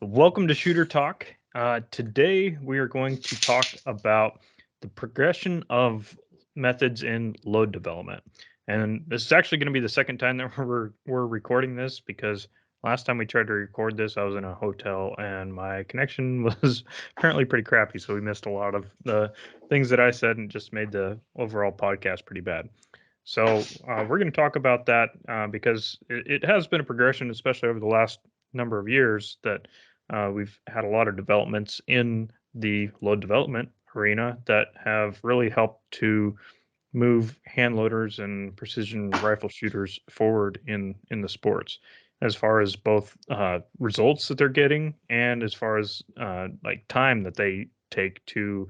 Welcome to Shooter Talk. Today we are going to talk about the progression of methods in load development. And this is actually going to be the second time that we're recording this because last time we tried to record this, I was in a hotel and my connection was apparently pretty crappy. So we missed a lot of the things that I said and just made the overall podcast pretty bad. So we're going to talk about that because it has been a progression, especially over the last number of years, that we've had a lot of developments in the load development arena that have really helped to move hand loaders and precision rifle shooters forward in the sports, as far as both results that they're getting and as far as like time that they take to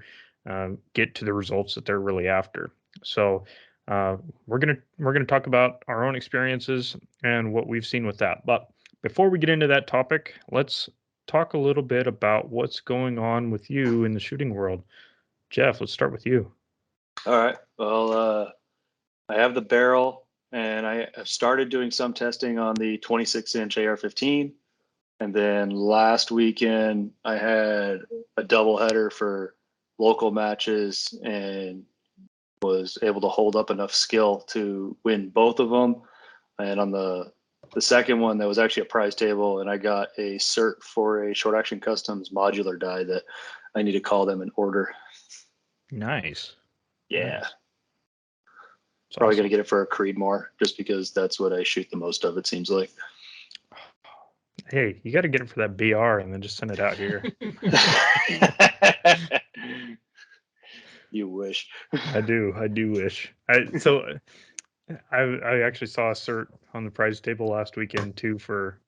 get to the results that they're really after. So we're gonna talk about our own experiences and what we've seen with that. But before we get into that topic, let's talk a little bit about what's going on with you in the shooting world. Jeff, let's start with you. All right. Well, I have the barrel, and I have started doing some testing on the 26-inch AR-15. And then last weekend, I had a doubleheader for local matches and was able to hold up enough skill to win both of them. And on the second one, that was actually a prize table, and I got a cert for a short action customs modular die that I need to call them and order. Nice. Yeah. Nice. It's Probably awesome. going to get it for a Creedmoor just because that's what I shoot the most of, it seems like. Hey, you got to get it for that BR and then just send it out here. You wish. I do. I do wish. I actually saw a cert on the prize table last weekend too for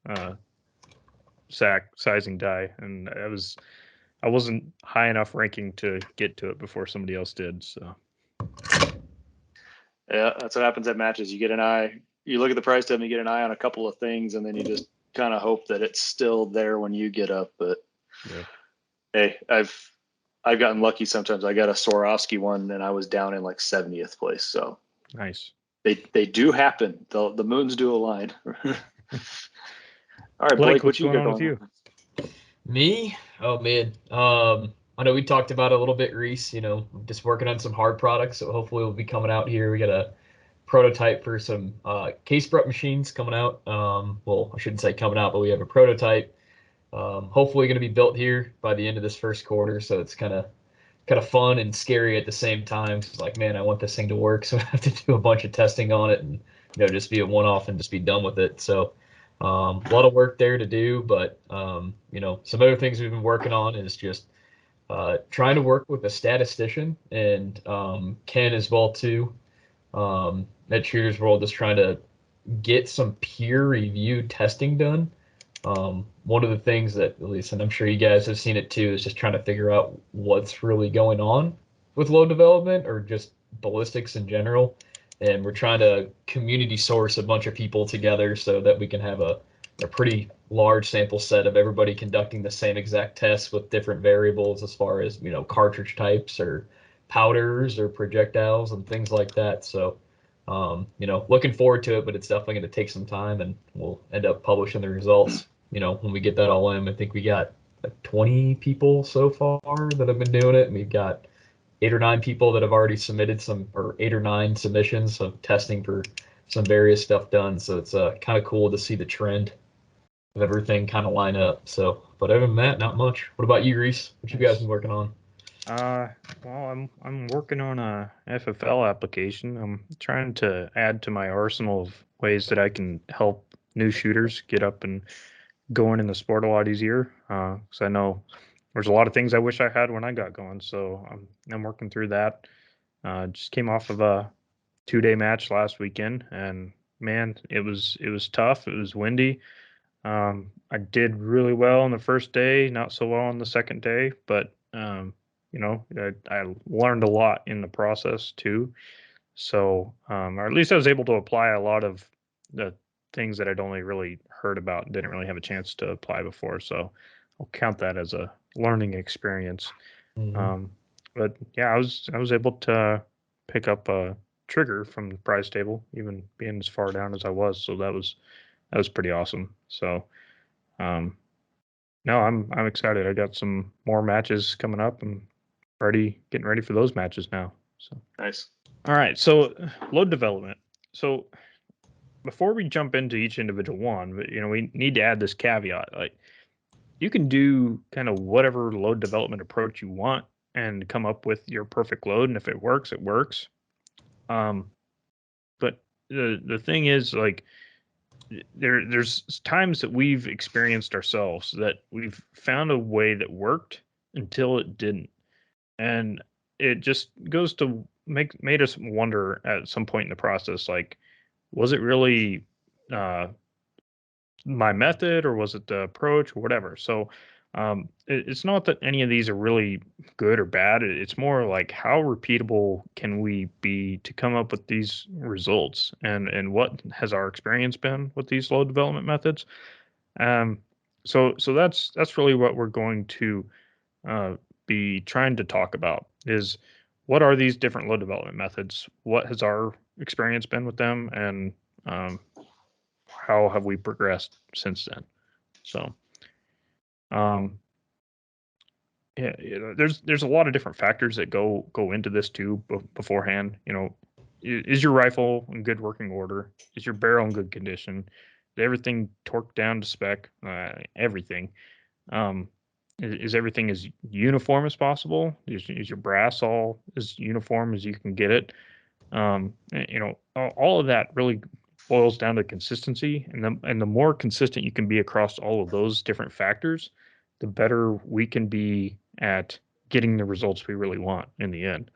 sack sizing die, and I wasn't high enough ranking to get to it before somebody else did. So Yeah, that's what happens at matches. You get an eye. You look at the price tag and you get an eye on a couple of things, and then you just kind of hope that it's still there when you get up. But yeah, hey, I've gotten lucky sometimes. I got a Swarovski one, and I was down in like 70th place. So nice. they do happen. The moons do align. All right, Blake, Blake, what's what you going got on with going you? on? Me? Oh man. I know we talked about it a little bit, Reese. Just working on some hard products, so hopefully we'll be coming out here. We got a prototype for some case prep machines coming out. Well, I shouldn't say coming out, but we have a prototype. Hopefully going to be built here by the end of this first quarter. So it's kind of fun and scary at the same time. It's like, man, I want this thing to work, so I have to do a bunch of testing on it and just be a one-off and just be done with it. So a lot of work there to do, but some other things we've been working on is just trying to work with a statistician and Ken as well too. At Shooters World, just trying to get some peer-reviewed testing done. One of the things that, at least, and I'm sure you guys have seen it too, is just trying to figure out what's really going on with load development or just ballistics in general. And we're trying to community source a bunch of people together so that we can have a pretty large sample set of everybody conducting the same exact tests with different variables as far as, cartridge types or powders or projectiles and things like that. So, looking forward to it, but it's definitely going to take some time and we'll end up publishing the results, when we get that all in. I think we got like 20 people so far that have been doing it. And we've got 8 or 9 people that have already submitted or 8 or 9 submissions of testing for some various stuff done. So it's kind of cool to see the trend of everything kind of line up. So, but other than that, not much. What about you, Reese? What you guys Nice. been working on? Well, I'm working on a FFL application. I'm trying to add to my arsenal of ways that I can help new shooters get up and going in the sport a lot easier. Because I know there's a lot of things I wish I had when I got going. So I'm working through that. Just came off of a 2-day match last weekend, and man, it was tough. It was windy. I did really well on the first day, not so well on the second day, but I learned a lot in the process too. So, or at least I was able to apply a lot of the things that I'd only really heard about and didn't really have a chance to apply before. So I'll count that as a learning experience. Mm-hmm. Um, but yeah, I was able to pick up a trigger from the prize table, even being as far down as I was. So that was pretty awesome. So um, No, I'm excited. I got some more matches coming up and getting ready for those matches now. So, Nice. all right. So, load development. So, before we jump into each individual one, but we need to add this caveat. Like, you can do kind of whatever load development approach you want and come up with your perfect load, and if it works, it works. But the thing is, like, there's times that we've experienced ourselves that we've found a way that worked until it didn't, and it just goes to made us wonder at some point in the process, like, was it really uh, my method, or was it the approach, or whatever? So it's not that any of these are really good or bad. It's more like, how repeatable can we be to come up with these results, and what has our experience been with these load development methods? um, so that's really what we're going to uh, be trying to talk about, is what are these different load development methods, what has our experience been with them, and um, how have we progressed since then? So, um, yeah, there's a lot of different factors that go into this too beforehand. Is your rifle in good working order? Is your barrel in good condition? Is everything torqued down to spec? Everything. Um, is everything as uniform as possible? Is your brass all as uniform as you can get it? All of that really boils down to consistency, and the more consistent you can be across all of those different factors, the better we can be at getting the results we really want in the end.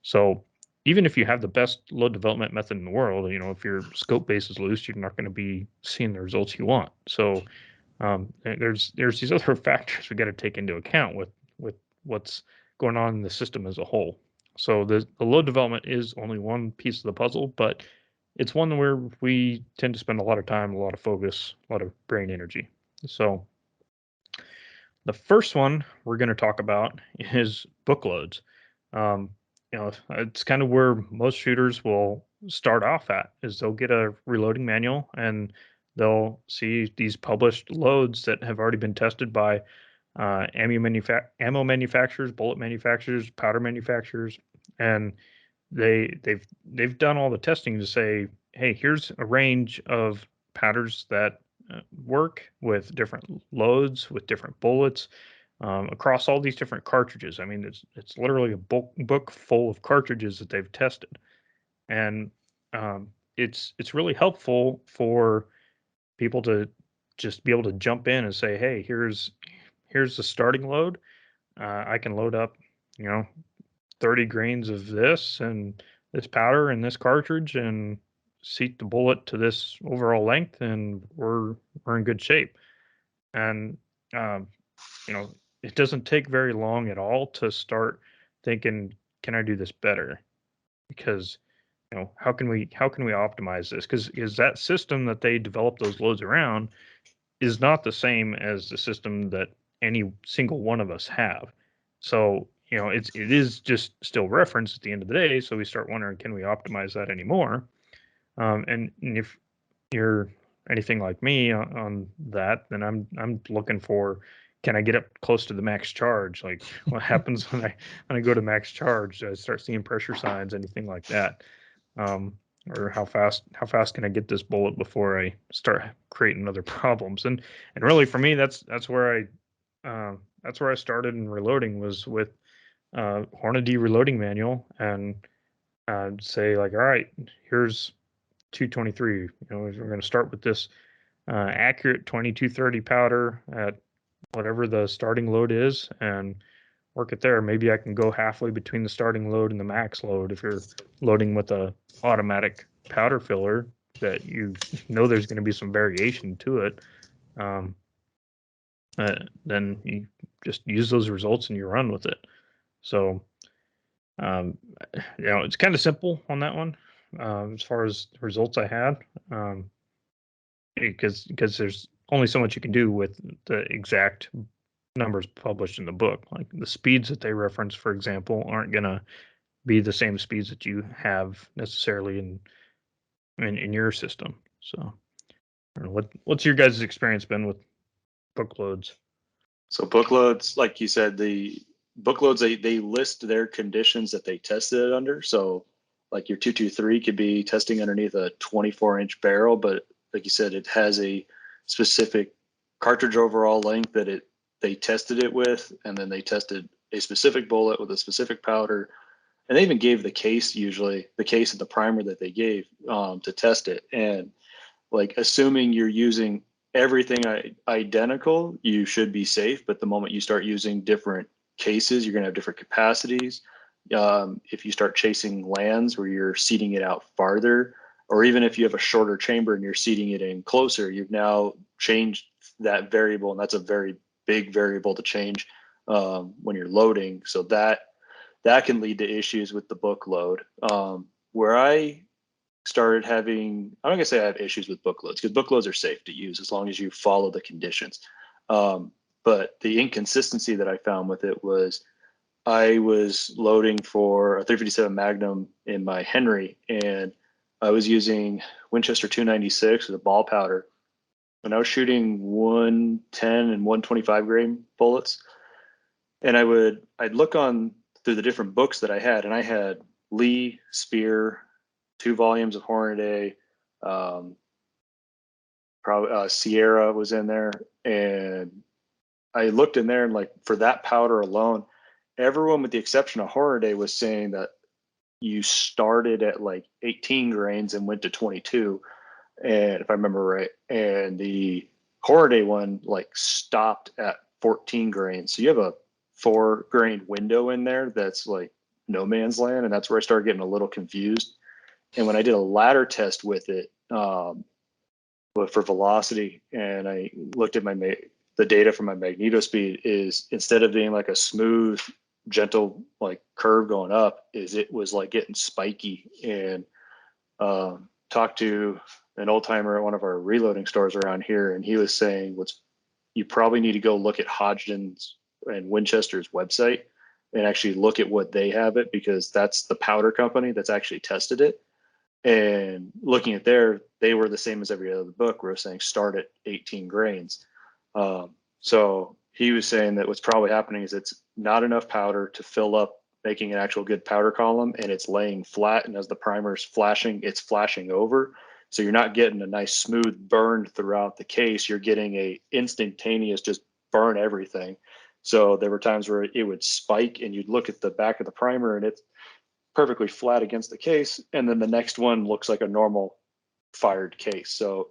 So even if you have the best load development method in the world, if your scope base is loose, you're not going to be seeing the results you want. So there's these other factors we got to take into account with what's going on in the system as a whole. So the load development is only one piece of the puzzle, but it's one where we tend to spend a lot of time, a lot of focus, a lot of brain energy. So the first one we're going to talk about is book loads. Um, it's kind of where most shooters will start off at, is they'll get a reloading manual and they'll see these published loads that have already been tested by ammo manufacturers, bullet manufacturers, powder manufacturers, and they've done all the testing to say, hey, here's a range of powders that work with different loads, with different bullets, across all these different cartridges. I mean, it's literally a book full of cartridges that they've tested, and it's really helpful for people to just be able to jump in and say, hey, here's the starting load. I can load up, you know, 30 grains of this and this powder and this cartridge and seat the bullet to this overall length, and we're in good shape. And um, it doesn't take very long at all to start thinking, can I do this better? Because how can we optimize this? Because that system that they develop those loads around is not the same as the system that any single one of us have. So, it is just still reference at the end of the day. So we start wondering, can we optimize that anymore? And if you're anything like me on that, then I'm looking for, can I get up close to the max charge? Like, what happens when I go to max charge? Do I start seeing pressure signs, anything like that? Um, or how fast can I get this bullet before I start creating other problems? And really, for me, that's where I started in reloading, was with Hornady reloading manual, and say, like, all right, here's 223. We're going to start with this accurate 2230 powder at whatever the starting load is, and work it there. Maybe I can go halfway between the starting load and the max load if you're loading with a automatic powder filler, that there's going to be some variation to it. Um, then you just use those results and you run with it. So um, it's kind of simple on that one, as far as the results I had, because there's only so much you can do with the exact numbers published in the book. Like, the speeds that they reference, for example, aren't going to be the same speeds that you have necessarily in your system. So, I don't know, what's your guys' experience been with book loads? So book loads, like you said, the book loads, they list their conditions that they tested it under. So like your 223 could be testing underneath a 24-inch barrel, but like you said, it has a specific cartridge overall length that they tested it with, and then they tested a specific bullet with a specific powder, and they even gave the case, usually the case of the primer that they gave to test it. And like assuming you're using everything identical, you should be safe. But the moment you start using different cases, you're going to have different capacities. If you start chasing lands where you're seating it out farther, or even if you have a shorter chamber and you're seating it in closer, you've now changed that variable, and that's a very big variable to change when you're loading. So that can lead to issues with the book load. Where I started having, I'm not gonna say I have issues with book loads, because book loads are safe to use as long as you follow the conditions. But the inconsistency that I found with it was I was loading for a 357 Magnum in my Henry, and I was using Winchester 296 with a ball powder, and I was shooting 110 and 125 grain bullets. And I'd look on through the different books that I had, and I had Lee, Spear, 2 volumes of Hornady, probably Sierra was in there, and I looked in there, and like for that powder alone, everyone with the exception of Hornady was saying that you started at like 18 grains and went to 22, and if I remember right, and the Hornady one like stopped at 14 grains. So you have a 4 grain window in there that's like no man's land, and that's where I started getting a little confused. And when I did a ladder test with it for velocity, and I looked at the data from my magneto speed, is instead of being like a smooth, gentle like curve going up, is it was like getting spiky. And talked to an old timer at one of our reloading stores around here, and he was saying you probably need to go look at Hodgdon's and Winchester's website and actually look at what they have it, because that's the powder company that's actually tested it. And looking at they were the same as every other book. We were saying start at 18 grains. So he was saying that what's probably happening is it's not enough powder to fill up, making an actual good powder column, and it's laying flat. And as the primer's flashing, it's flashing over. So you're not getting a nice smooth burn throughout the case. You're getting a instantaneous just burn everything. So there were times where it would spike, and you'd look at the back of the primer and it's perfectly flat against the case, and then the next one looks like a normal fired case. So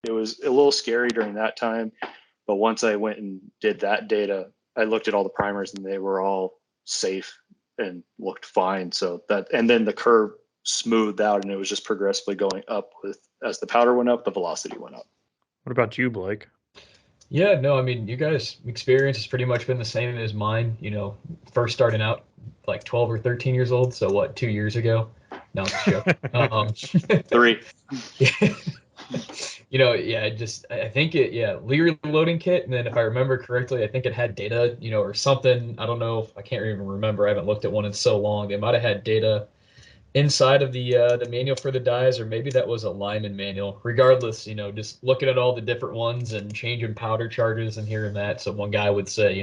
it was a little scary during that time. But once I went and did that data, I looked at all the primers and they were all safe and looked fine. So and then the curve smoothed out, and it was just progressively going up as the powder went up, the velocity went up. What about you, Blake? Yeah, no, I mean, you guys' experience has pretty much been the same as mine. First starting out like 12 or 13 years old. So what, 2 years ago? No, it's a joke. 3. I think Lear loading kit. And then if I remember correctly, I think it had data, or something. I don't know. I can't even remember. I haven't looked at one in so long. They might have had data inside of the manual for the dies, or maybe that was a Lyman manual. Regardless, just looking at all the different ones and changing powder charges and hearing that. So one guy would say,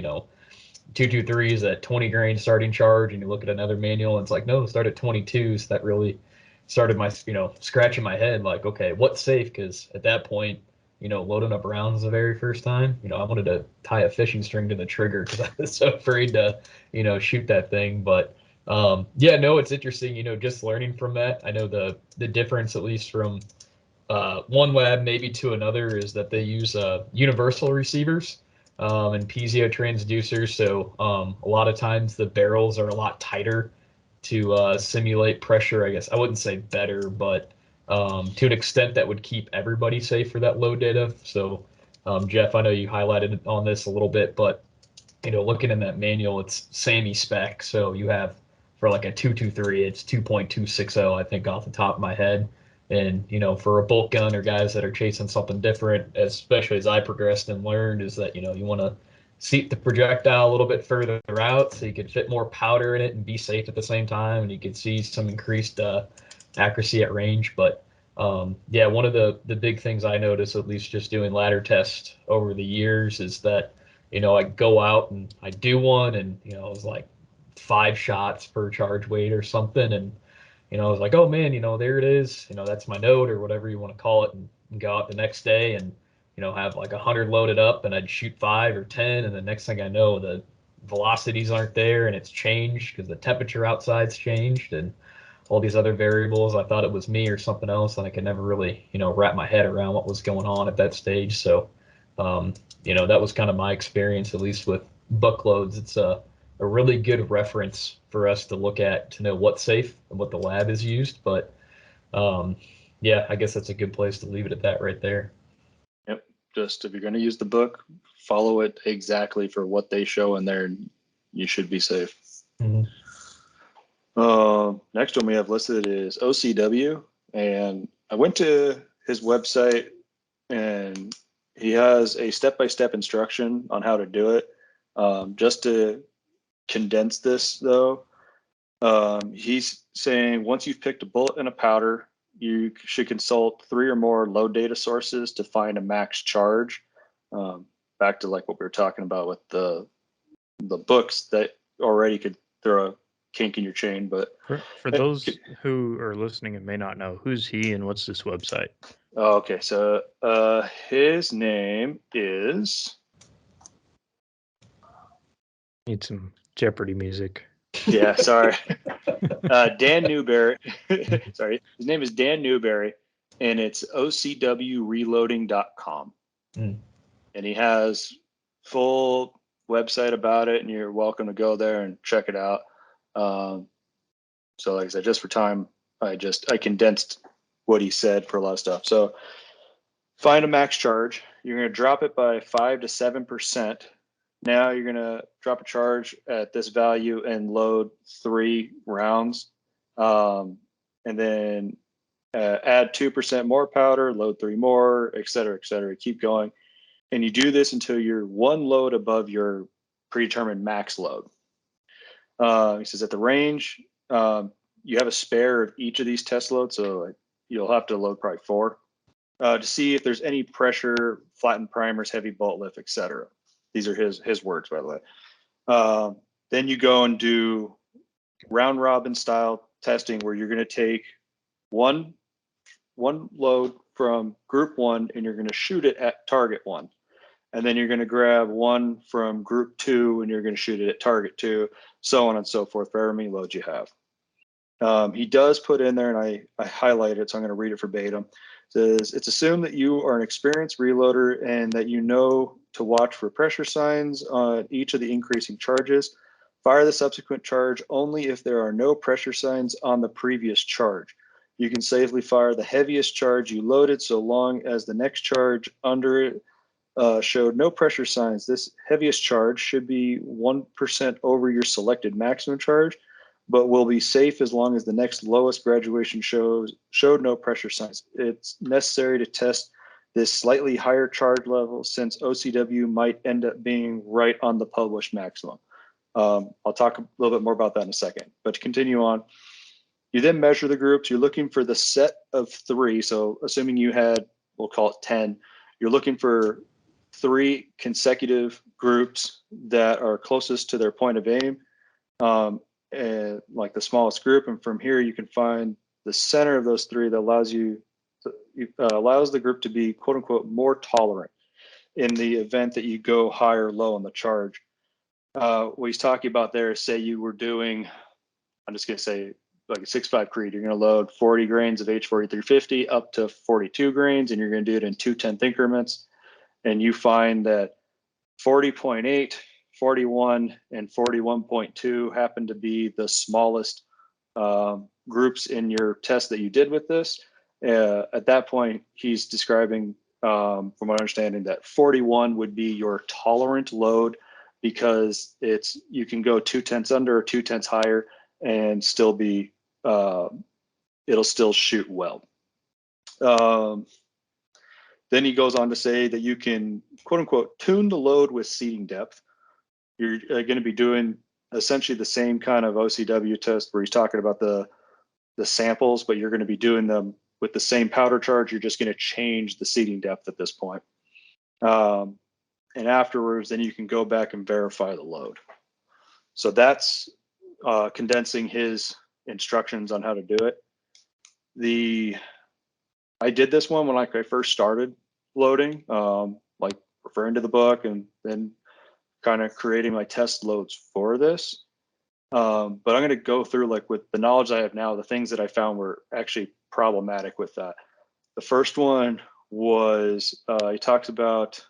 223 is at 20 grain starting charge, and you look at another manual and it's like, no, start at 22. So that really started my, scratching my head like, okay, what's safe? Because at that point, loading up rounds the very first time, I wanted to tie a fishing string to the trigger because I was so afraid to, shoot that thing. But it's interesting, just learning from that. I know the difference, at least from one lab maybe to another, is that they use universal receivers and piezo transducers. So a lot of times the barrels are a lot tighter to simulate pressure. I guess I wouldn't say better, but to an extent that would keep everybody safe for that load data. So Jeff, I know you highlighted on this a little bit, but looking in that manual, it's SAMI spec. So you have, for like a 223, it's 2.260, I think, off the top of my head. And, for a bolt gun or guys that are chasing something different, especially as I progressed and learned, is that, you want to seat the projectile a little bit further out so you can fit more powder in it and be safe at the same time. And you can see some increased accuracy at range. But one of the big things I noticed, at least just doing ladder tests over the years, is that, I go out and I do one, and it was like 5 shots per charge weight or something, and I was like, oh man, there it is, that's my node or whatever you want to call it, and go out the next day and have like 100 loaded up, and I'd shoot 5 or 10, and the next thing I know, the velocities aren't there, and it's changed because the temperature outside's changed, and all these other variables. I thought it was me or something else, and I could never really, wrap my head around what was going on at that stage. So, that was kind of my experience, at least with buck loads. It's a really good reference for us to look at to know what's safe and what the lab is used. But yeah, I guess that's a good place to leave it at that right there. Yep. Just if you're going to use the book, follow it exactly for what they show in there, and you should be safe. Mm-hmm. Next one we have listed is OCW, and I went to his website, and he has a step-by-step instruction on how to do it. Just to condense this though, he's saying once you've picked a bullet and a powder, you should consult 3 or more load data sources to find a max charge. Back to like what we were talking about with the books that already could throw a kink in your chain. But for those who are listening and may not know, who's he and what's this website? Okay, so his name is, Need some Jeopardy music. yeah, sorry. Dan Newberry. Sorry, his name is Dan Newberry, and it's ocwreloading.com. Mm. And he has full website about it, and you're welcome to go there and check it out. So like I said, just for time, I condensed what he said for a lot of stuff. So find a max charge. You're going to drop it by 5 to 7%. Now you're going to drop a charge at this value and load 3 rounds. And then add 2% more powder, load 3 more, et cetera, et cetera. Keep going. And you do this until you're 1 load above your predetermined max load. He says at the range, you have a spare of each of these test loads. So you'll have to load probably 4 to see if there's any pressure, flattened primers, heavy bolt lift, et cetera. These are his words, by the way. Then you go and do round robin style testing where you're going to take one load from group 1 and you're going to shoot it at target 1. And then you're going to grab 1 from group 2 and you're going to shoot it at target 2, so on and so forth for every many loads you have. He does put in there, and I highlighted it, so I'm going to read it verbatim. It says, it's assumed that you are an experienced reloader and that you know to watch for pressure signs on each of the increasing charges. Fire the subsequent charge only if there are no pressure signs on the previous charge. You can safely fire the heaviest charge you loaded so long as the next charge under it showed no pressure signs. This heaviest charge should be 1% over your selected maximum charge, but will be safe as long as the next lowest graduation showed no pressure signs. It's necessary to test this slightly higher charge level since OCW might end up being right on the published maximum. I'll talk a little bit more about that in a second, but to continue on, you then measure the groups. You're looking for the set of 3. So assuming you had, we'll call it 10, you're looking for 3 consecutive groups that are closest to their point of aim, and like the smallest group. And from here, you can find the center of those 3 that allows the group to be quote unquote more tolerant in the event that you go high or low on the charge. What he's talking about there is, say you were doing, I'm just going to say like a 6.5 Creed, you're going to load 40 grains of H4350 up to 42 grains, and you're going to do it in 2 10th increments. And you find that 40.8, 41, and 41.2 happen to be the smallest groups in your test that you did with this. At that point, he's describing, from my understanding, that 41 would be your tolerant load because you can go 2 tenths under or 2 tenths higher and still be, it'll still shoot well. Then he goes on to say that you can, quote unquote, tune the load with seating depth. You're going to be doing essentially the same kind of OCW test where he's talking about the samples, but you're going to be doing them with the same powder charge. You're just going to change the seating depth at this point. and afterwards, then you can go back and verify the load. So that's condensing his instructions on how to do it. I did this one when I first started loading, like referring to the book and then kind of creating my test loads for this. But I'm going to go through, like, with the knowledge I have now, the things that I found were actually problematic with that. The first one was he talks about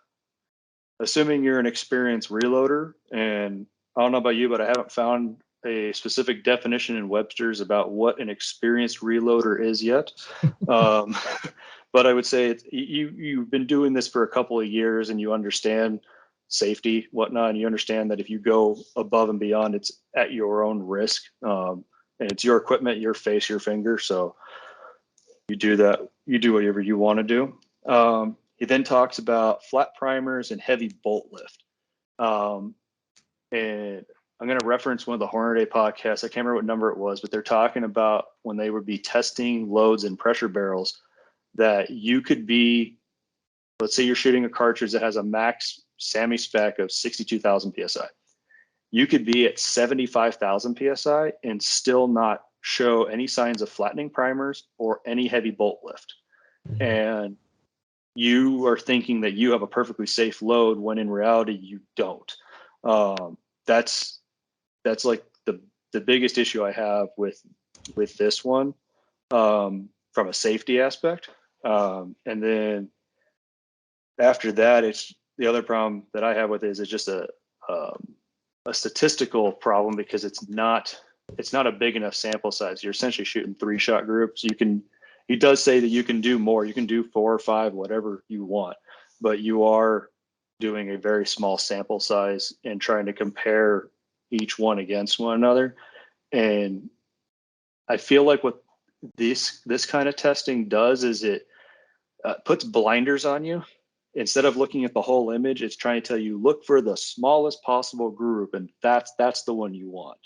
assuming you're an experienced reloader, and I don't know about you, but I haven't found a specific definition in Webster's about what an experienced reloader is yet. But I would say you've been doing this for a couple of years and you understand safety, whatnot, and you understand that if you go above and beyond, it's at your own risk. And it's your equipment, your face, your finger. So you do that, you do whatever you want to do. He then talks about flat primers and heavy bolt lift. And I'm going to reference one of the Hornady podcasts. I can't remember what number it was, but they're talking about when they would be testing loads in pressure barrels, that you could be, let's say you're shooting a cartridge that has a max SAMI spec of 62,000 PSI. You could be at 75,000 PSI and still not show any signs of flattening primers or any heavy bolt lift. And you are thinking that you have a perfectly safe load when in reality you don't. That's like the biggest issue I have with this one, from a safety aspect. And then after that, it's the other problem that I have with it is it's just a statistical problem, because it's not a big enough sample size. You're essentially shooting 3-shot groups. He does say that you can do more. You can do 4 or 5, whatever you want, but you are doing a very small sample size and trying to compare each one against one another. And I feel like what this kind of testing does is it puts blinders on you. Instead of looking at the whole image, it's trying to tell you, look for the smallest possible group, and that's the one you want.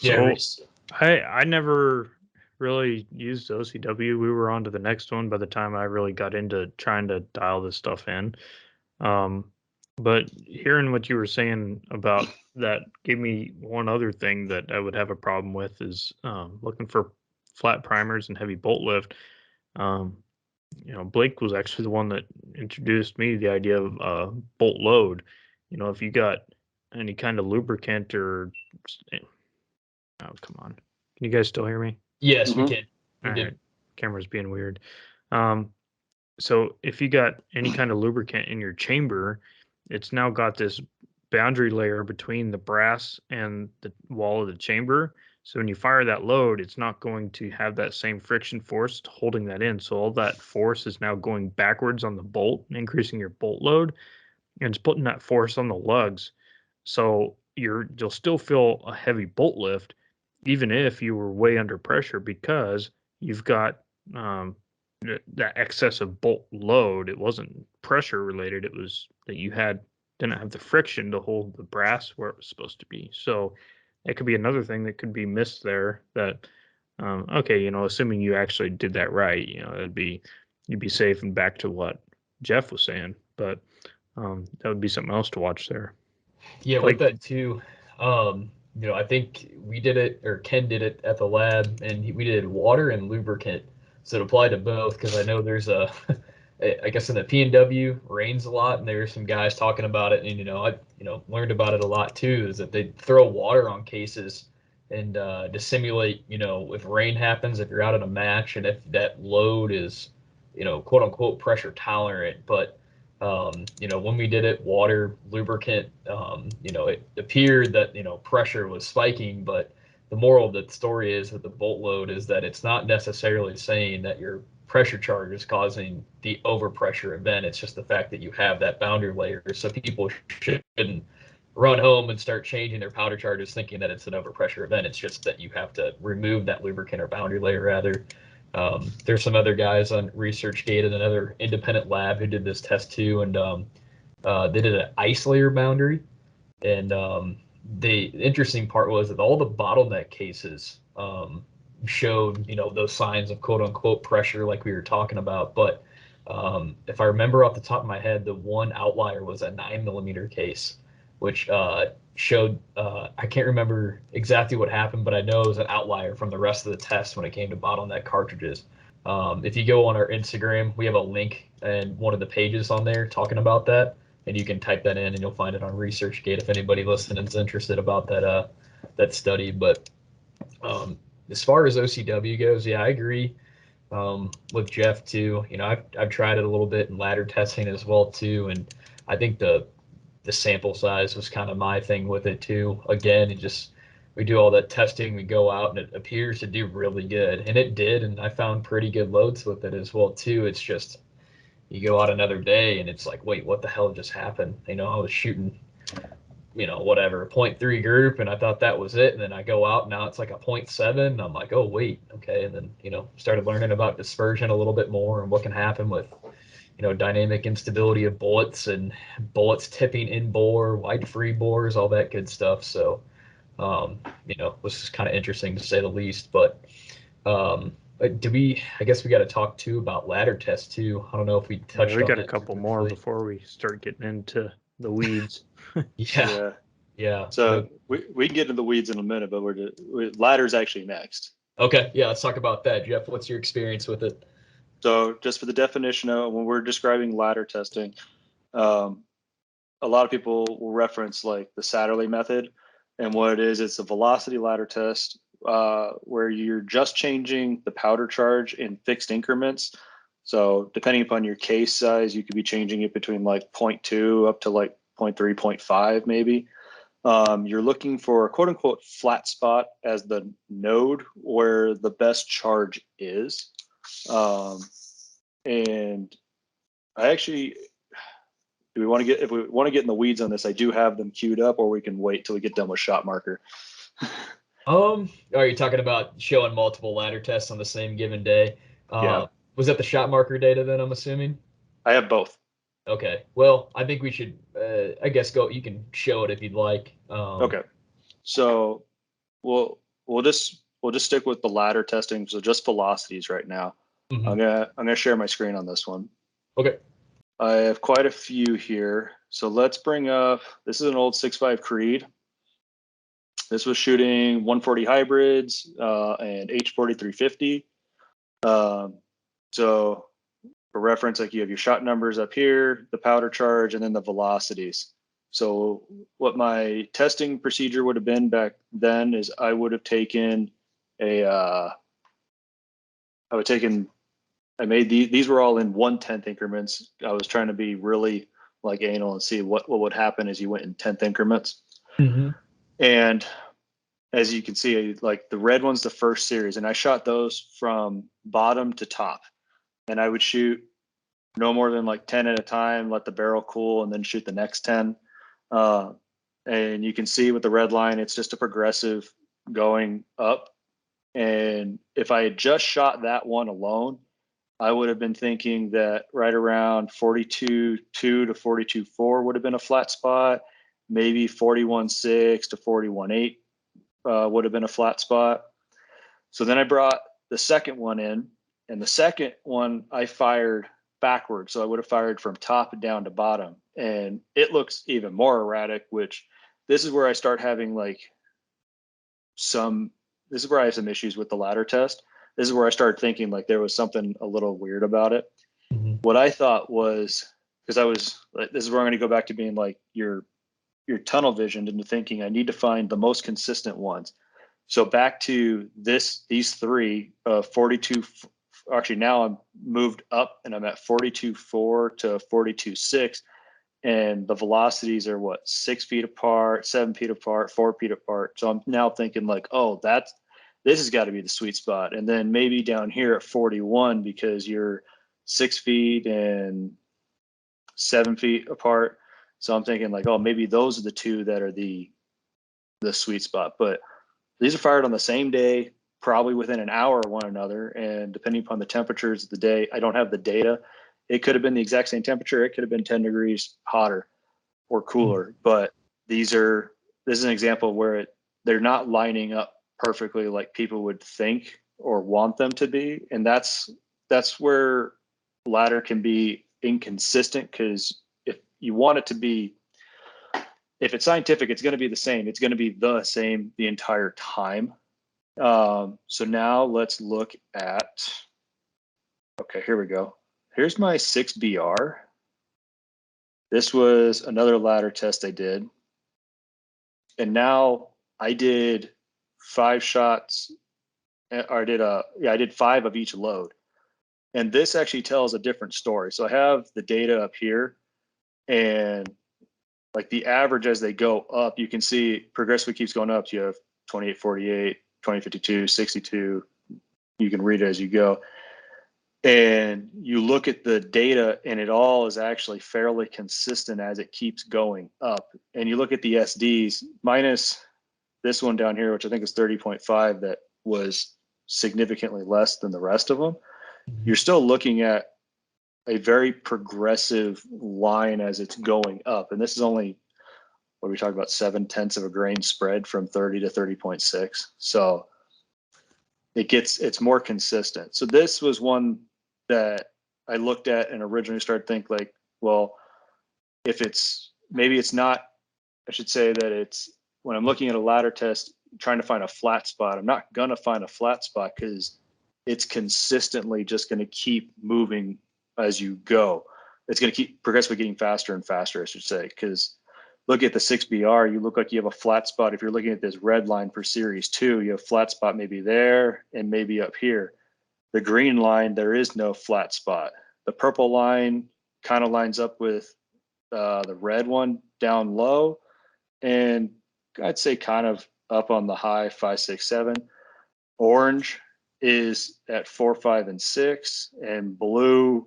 Yeah, So I never really used OCW. We were on to the next one by the time I really got into trying to dial this stuff in. But hearing what you were saying about that gave me one other thing that I would have a problem with is looking for flat primers and heavy bolt lift. Blake was actually the one that introduced me to the idea of bolt load. If you got any kind of lubricant or, oh, come on. Can you guys still hear me? yes, we can. All right. Camera's being weird. So if you got any kind of lubricant in your chamber, it's now got this boundary layer between the brass and the wall of the chamber. So when you fire that load, it's not going to have that same friction force holding that in. So all that force is now going backwards on the bolt, increasing your bolt load, and it's putting that force on the lugs. So you'll still feel a heavy bolt lift, even if you were way under pressure, because you've got that excessive bolt load. It wasn't pressure related. It was that you didn't have the friction to hold the brass where it was supposed to be. So that could be another thing that could be missed there. That okay, assuming you actually did that right, you'd be safe and back to what Jeff was saying. But that would be something else to watch there. Yeah, with that too. I think we did it, or Ken did it at the lab, and we did water and lubricant. So it applied to both, because I know there's I guess in the P&W rains a lot, and there's some guys talking about it, and I learned about it a lot too, is that they throw water on cases and to simulate, if rain happens, if you're out in a match, and if that load is, quote unquote pressure tolerant. But when we did it, water, lubricant, it appeared that pressure was spiking, but the moral of the story is that the bolt load is that it's not necessarily saying that your pressure charge is causing the overpressure event. It's just the fact that you have that boundary layer. So people shouldn't run home and start changing their powder charges thinking that it's an overpressure event. It's just that you have to remove that lubricant or boundary layer rather. There's some other guys on ResearchGate and another independent lab who did this test too, and they did an ice layer boundary. And the interesting part was that all the bottleneck cases showed, those signs of quote unquote pressure like we were talking about, but If I remember off the top of my head, the one outlier was a 9mm case, which showed, I can't remember exactly what happened, but I know it was an outlier from the rest of the test when it came to bottleneck cartridges. If you go on our Instagram, we have a link and one of the pages on there talking about that, and you can type that in and you'll find it on ResearchGate if anybody listening is interested about that study. But as far as OCW goes, yeah, I agree with Jeff too. You know, I've tried it a little bit in ladder testing as well too, and I think the sample size was kind of my thing with it too. Again, it just we do all that testing, we go out, and it appears to do really good, and it did, and I found pretty good loads with it as well too. It's just you go out another day, and it's like, wait, what the hell just happened? You know, I was shooting, you know, whatever, a 0.3 group, and I thought that was it. And then I go out, now it's like a 0.7. And I'm like, oh, wait, okay. And then, you know, started learning about dispersion a little bit more and what can happen with, you know, dynamic instability of bullets and bullets tipping in bore, wide free bores, all that good stuff. So, you know, it was just kind of interesting to say the least. But I guess we got to talk too about ladder tests too. I don't know if we touched Yeah, we on got a that couple too more briefly. before we start getting into the weeds. Yeah. Yeah. So we can get into the weeds in a minute, but ladder's actually next. Okay. Yeah. Let's talk about that. Jeff, what's your experience with it? So just for the definition of when we're describing ladder testing, a lot of people will reference like the Satterley method. And what it is, it's a velocity ladder test where you're just changing the powder charge in fixed increments. So depending upon your case size, you could be changing it between like 0.2 up to like 0.3, 0.5 maybe. You're looking for a quote unquote flat spot as the node where the best charge is. And I actually, if we want to get in the weeds on this, I do have them queued up, or we can wait till we get done with shot marker. Are you talking about showing multiple ladder tests on the same given day? Yeah. Was that the shot marker data then, I'm assuming? I have both. Okay. Well, I think we should, I guess you can show it if you'd like. Okay. So we'll just stick with the ladder testing. So just velocities right now. Mhm. I'm gonna share my screen on this one. Okay. I have quite a few here. So let's bring up, this is an old 6.5 Creed. This was shooting 140 hybrids and H40 350. So for reference, like you have your shot numbers up here, the powder charge, and then the velocities. So what my testing procedure would have been back then is I would have taken I made these were all in 1/10 increments. I was trying to be really like anal and see what would happen as you went in 10th increments. Mm-hmm. And as you can see, like the red one's the first series, and I shot those from bottom to top. And I would shoot no more than like 10 at a time, let the barrel cool, and then shoot the next 10. And you can see with the red line, it's just a progressive going up. And if I had just shot that one alone, I would have been thinking that right around 42.2 to 42.4 would have been a flat spot. Maybe 41.6 to 41.8 would have been a flat spot. So then I brought the second one in, and the second one I fired backwards. So I would have fired from top down to bottom, and it looks even more erratic, which this is where I start having like this is where I have some issues with the ladder test. This is where I started thinking like there was something a little weird about it. Mm-hmm. What I thought was, because I was like, this is where I'm going to go back to being like your tunnel visioned into thinking I need to find the most consistent ones. So back to these three, 42. Actually, now I'm moved up and I'm at 42.4 to 42.6, and the velocities are what, 6 feet apart, 7 feet apart, 4 feet apart. So I'm now thinking like, oh, this has got to be the sweet spot. And then maybe down here at 41, because you're 6 feet and 7 feet apart. So I'm thinking like, oh, maybe those are the two that are the sweet spot. But these are fired on the same day, probably within an hour of one another. And depending upon the temperatures of the day, I don't have the data. It could have been the exact same temperature. It could have been 10 degrees hotter or cooler. But this is an example where they're not lining up perfectly like people would think or want them to be. And that's where ladder can be inconsistent, because if you want it to be, if it's scientific, it's going to be the same. It's going to be the same the entire time. So now let's look at, okay, here we go. Here's my 6BR. This was another ladder test I did. And now I did 5 shots, or I did 5 of each load. And this actually tells a different story. So I have the data up here, and like the average as they go up, you can see progressively keeps going up. You have 2848, 2052, 62. You can read it as you go. And you look at the data, and it all is actually fairly consistent as it keeps going up. And you look at the SDs, minus this one down here, which I think is 30.5, that was significantly less than the rest of them. You're still looking at a very progressive line as it's going up. And this is only, what are we talking about, 0.7 of a grain spread from 30 to 30.6. So it's more consistent. So this was one that I looked at and originally started thinking like, well, if it's, maybe it's not, I should say that it's, when I'm looking at a ladder test, trying to find a flat spot, I'm not going to find a flat spot, because it's consistently just going to keep moving as you go. It's going to keep progressively getting faster and faster, I should say, because look at the 6BR, you look like you have a flat spot. If you're looking at this red line for series 2, you have flat spot maybe there and maybe up here. The green line, there is no flat spot. The purple line kind of lines up with the red one down low, and I'd say kind of up on the high, 5, 6, 7. Orange is at 4, 5, and 6, and blue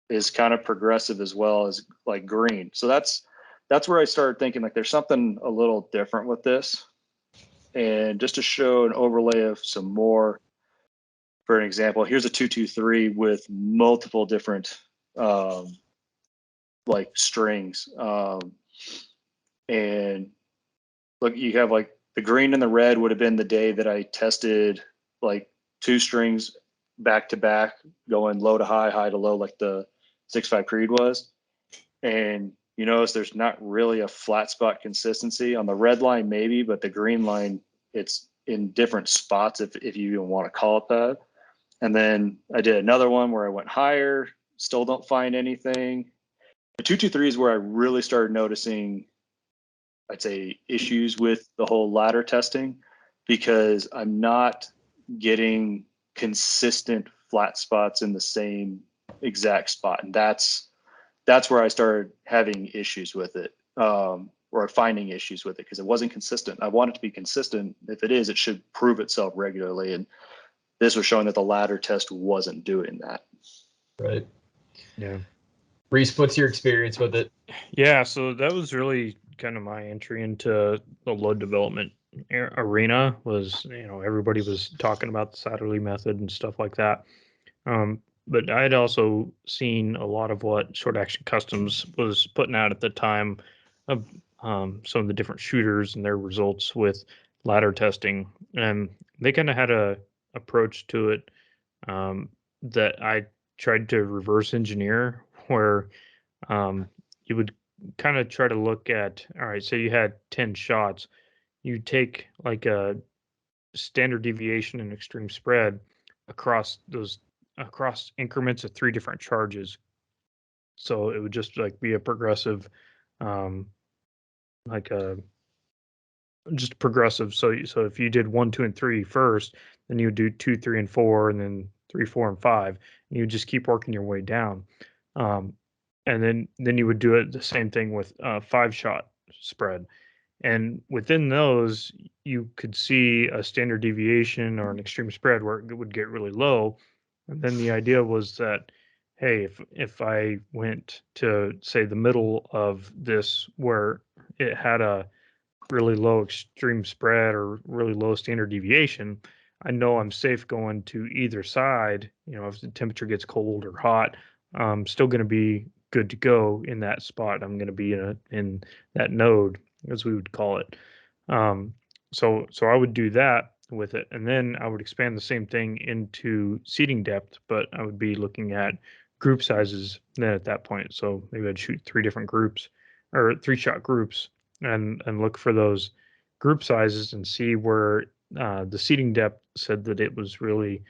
is kind of progressive as well as like green. So that's where I started thinking like there's something a little different with this. And just to show an overlay of some more, for an example, here's a 223 with multiple different like strings. And look, you have like the green and the red would have been the day that I tested like 2 strings back to back, going low to high, high to low, like the 6.5 Creed was. And you notice there's not really a flat spot consistency on the red line, maybe, but the green line, it's in different spots, if you even want to call it that. And then I did another one where I went higher, still don't find anything. The 223 is where I really started noticing, I'd say, issues with the whole ladder testing, because I'm not getting consistent flat spots in the same exact spot. And that's where I started having issues with it, or finding issues with it, because it wasn't consistent. I want it to be consistent. If it is, it should prove itself regularly. And this was showing that the ladder test wasn't doing that. Right. Yeah. Reese, what's your experience with it? Yeah, so that was really kind of my entry into the load development arena. Was, everybody was talking about the Satterley method and stuff like that. But I had also seen a lot of what Short Action Customs was putting out at the time of some of the different shooters and their results with ladder testing, and they kind of had a approach to it that I tried to reverse engineer, where you would kind of try to look at, all right, so you had 10 shots, you take like a standard deviation and extreme spread across increments of 3 different charges. So it would just like be a progressive, like a just progressive. So if you did 1, 2, and 3 first, then you would do 2, 3, and 4, and then 3, 4, and 5, and you would just keep working your way down. And then you would do it the same thing with 5-shot spread. And within those, you could see a standard deviation or an extreme spread where it would get really low. And then the idea was that, hey, if I went to, say, the middle of this where it had a really low extreme spread or really low standard deviation, I know I'm safe going to either side. If the temperature gets cold or hot, I'm still going to be good to go in that spot. I'm going to be in that node, as we would call it. So I would do that with it, and then I would expand the same thing into seating depth, but I would be looking at group sizes then at that point. So maybe I'd shoot 3 different groups or 3-shot groups and look for those group sizes and see where the seating depth said that it was really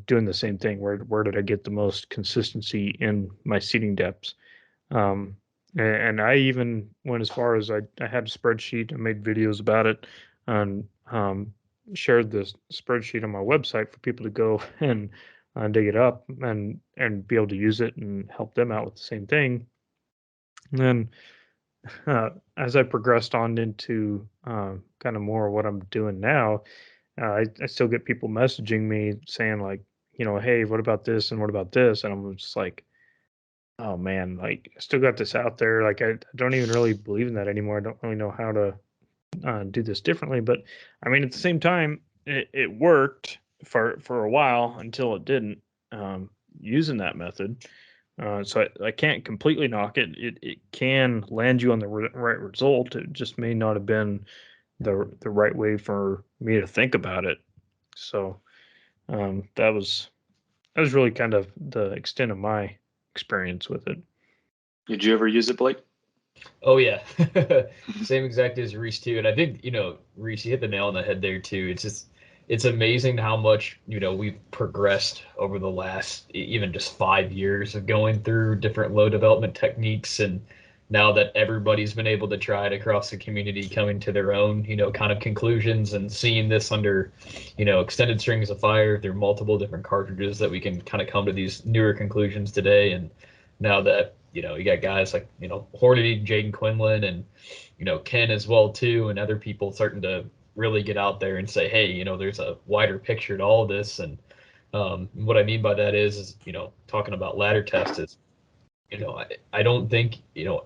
doing the same thing. Where did I get the most consistency in my seating depths? And I even went as far as I had a spreadsheet. I made videos about it and shared this spreadsheet on my website for people to go and dig it up and be able to use it and help them out with the same thing. And then as I progressed on into kind of more what I'm doing now, I still get people messaging me saying like, hey, what about this and what about this? And I'm just like, oh man, like I still got this out there. Like I don't even really believe in that anymore. I don't really know how to do this differently. But I mean, at the same time, it worked for a while until it didn't, using that method. So I can't completely knock it. It can land you on the right result. It just may not have been the right way for me to think about it. So that was really kind of the extent of my experience with it. Did you ever use it, Blake? Oh yeah, same exact as Reese too. And I think Reese, you hit the nail on the head there too. It's amazing how much we've progressed over the last even just 5 years of going through different load development techniques, and now that everybody's been able to try it across the community, coming to their own kind of conclusions and seeing this under extended strings of fire through multiple different cartridges, that we can kind of come to these newer conclusions today. And now that you got guys like Hornady, Jaden Quinlan, and Ken as well too, and other people starting to really get out there and say, hey, there's a wider picture to all of this. And what I mean by that is talking about ladder test is, I don't think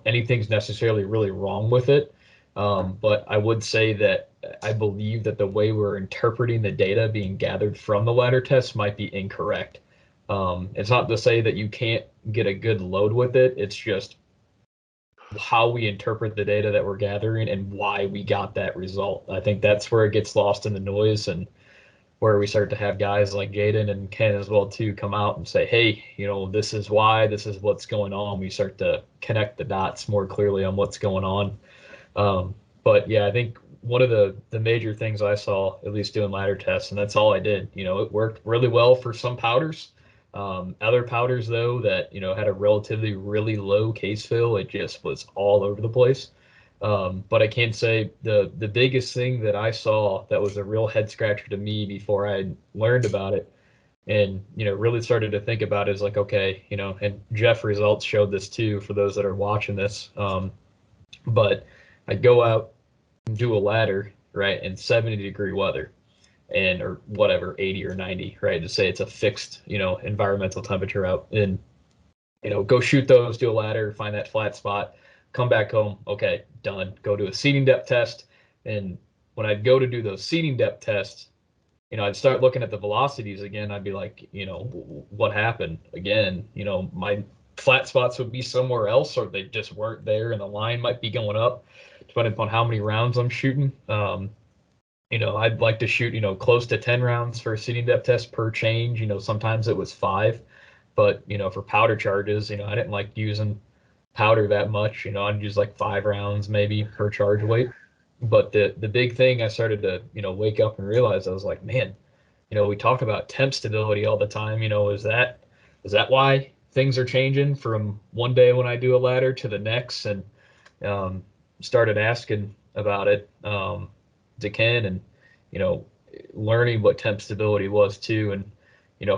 anything's necessarily really wrong with it, but I would say that I believe that the way we're interpreting the data being gathered from the ladder test might be incorrect. It's not to say that you can't get a good load with it. It's just how we interpret the data that we're gathering and why we got that result. I think that's where it gets lost in the noise, and where we start to have guys like Jaden and Ken as well too come out and say, hey, this is why, this is what's going on. We start to connect the dots more clearly on what's going on. But yeah, I think one of the major things I saw, at least doing ladder tests, and that's all I did, it worked really well for some powders. Other powders though that had a relatively really low case fill, it just was all over the place. But I can say the biggest thing that I saw that was a real head scratcher to me before I learned about it and really started to think about it is like, okay, and Jeff results showed this too for those that are watching this. But I'd go out and do a ladder right in 70-degree weather, and or whatever, 80 or 90, right, to say it's a fixed environmental temperature out, and go shoot those, do a ladder, find that flat spot, come back home, okay, done. Go do a seating depth test. And when I'd go to do those seating depth tests, I'd start looking at the velocities again. I'd be like, what happened again? My flat spots would be somewhere else, or they just weren't there, and the line might be going up depending upon how many rounds I'm shooting. I'd like to shoot close to 10 rounds for a seating depth test per change. Sometimes it was 5, but for powder charges, I didn't like using powder that much. I'd use like 5 rounds maybe per charge weight. But the big thing I started to wake up and realize, I was like, man, we talk about temp stability all the time. Is that why things are changing from one day when I do a ladder to the next? And started asking about it to Ken, and learning what temp stability was too, and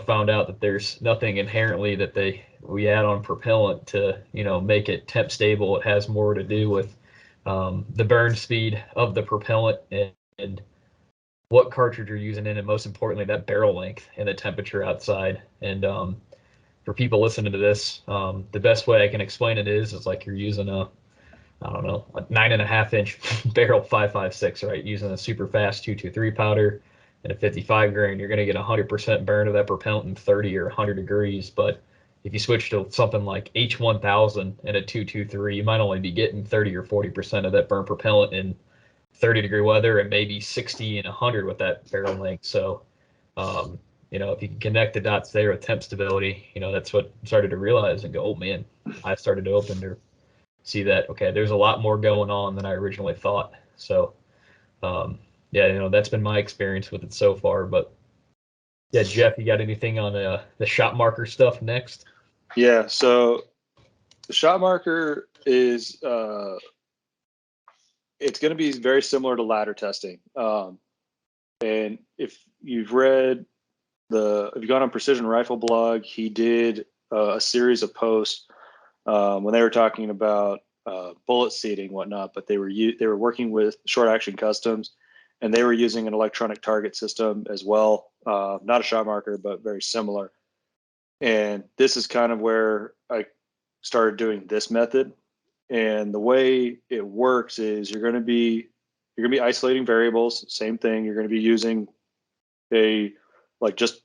found out that there's nothing inherently that we add on propellant to make it temp stable. It has more to do with the burn speed of the propellant and what cartridge you're using in, and most importantly that barrel length and the temperature outside. And for people listening to this, the best way I can explain it is like you're using a 9.5-inch barrel 5.56, right? Using a super fast 223 powder and a 55 grain, you're going to get 100% burn of that propellant in 30 or 100 degrees. But if you switch to something like H1000 and a 223, you might only be getting 30 or 40% of that burn propellant in 30-degree weather, and maybe 60 and 100 with that barrel length. So, if you can connect the dots there with temp stability, that's what I started to realize and go, oh man, I started to open to see that, okay, there's a lot more going on than I originally thought. So, yeah, that's been my experience with it so far. But yeah, Jeff, you got anything on the shot marker stuff next? Yeah. So the shot marker is, it's going to be very similar to ladder testing. And if you've read if you've gone on Precision Rifle blog, he did a series of posts when they were talking about bullet seating, whatnot, but they were working with Short Action Customs, and they were using an electronic target system as well, not a shot marker, but very similar. And this is kind of where I started doing this method. And the way it works is you're going to be isolating variables. Same thing. You're going to be using just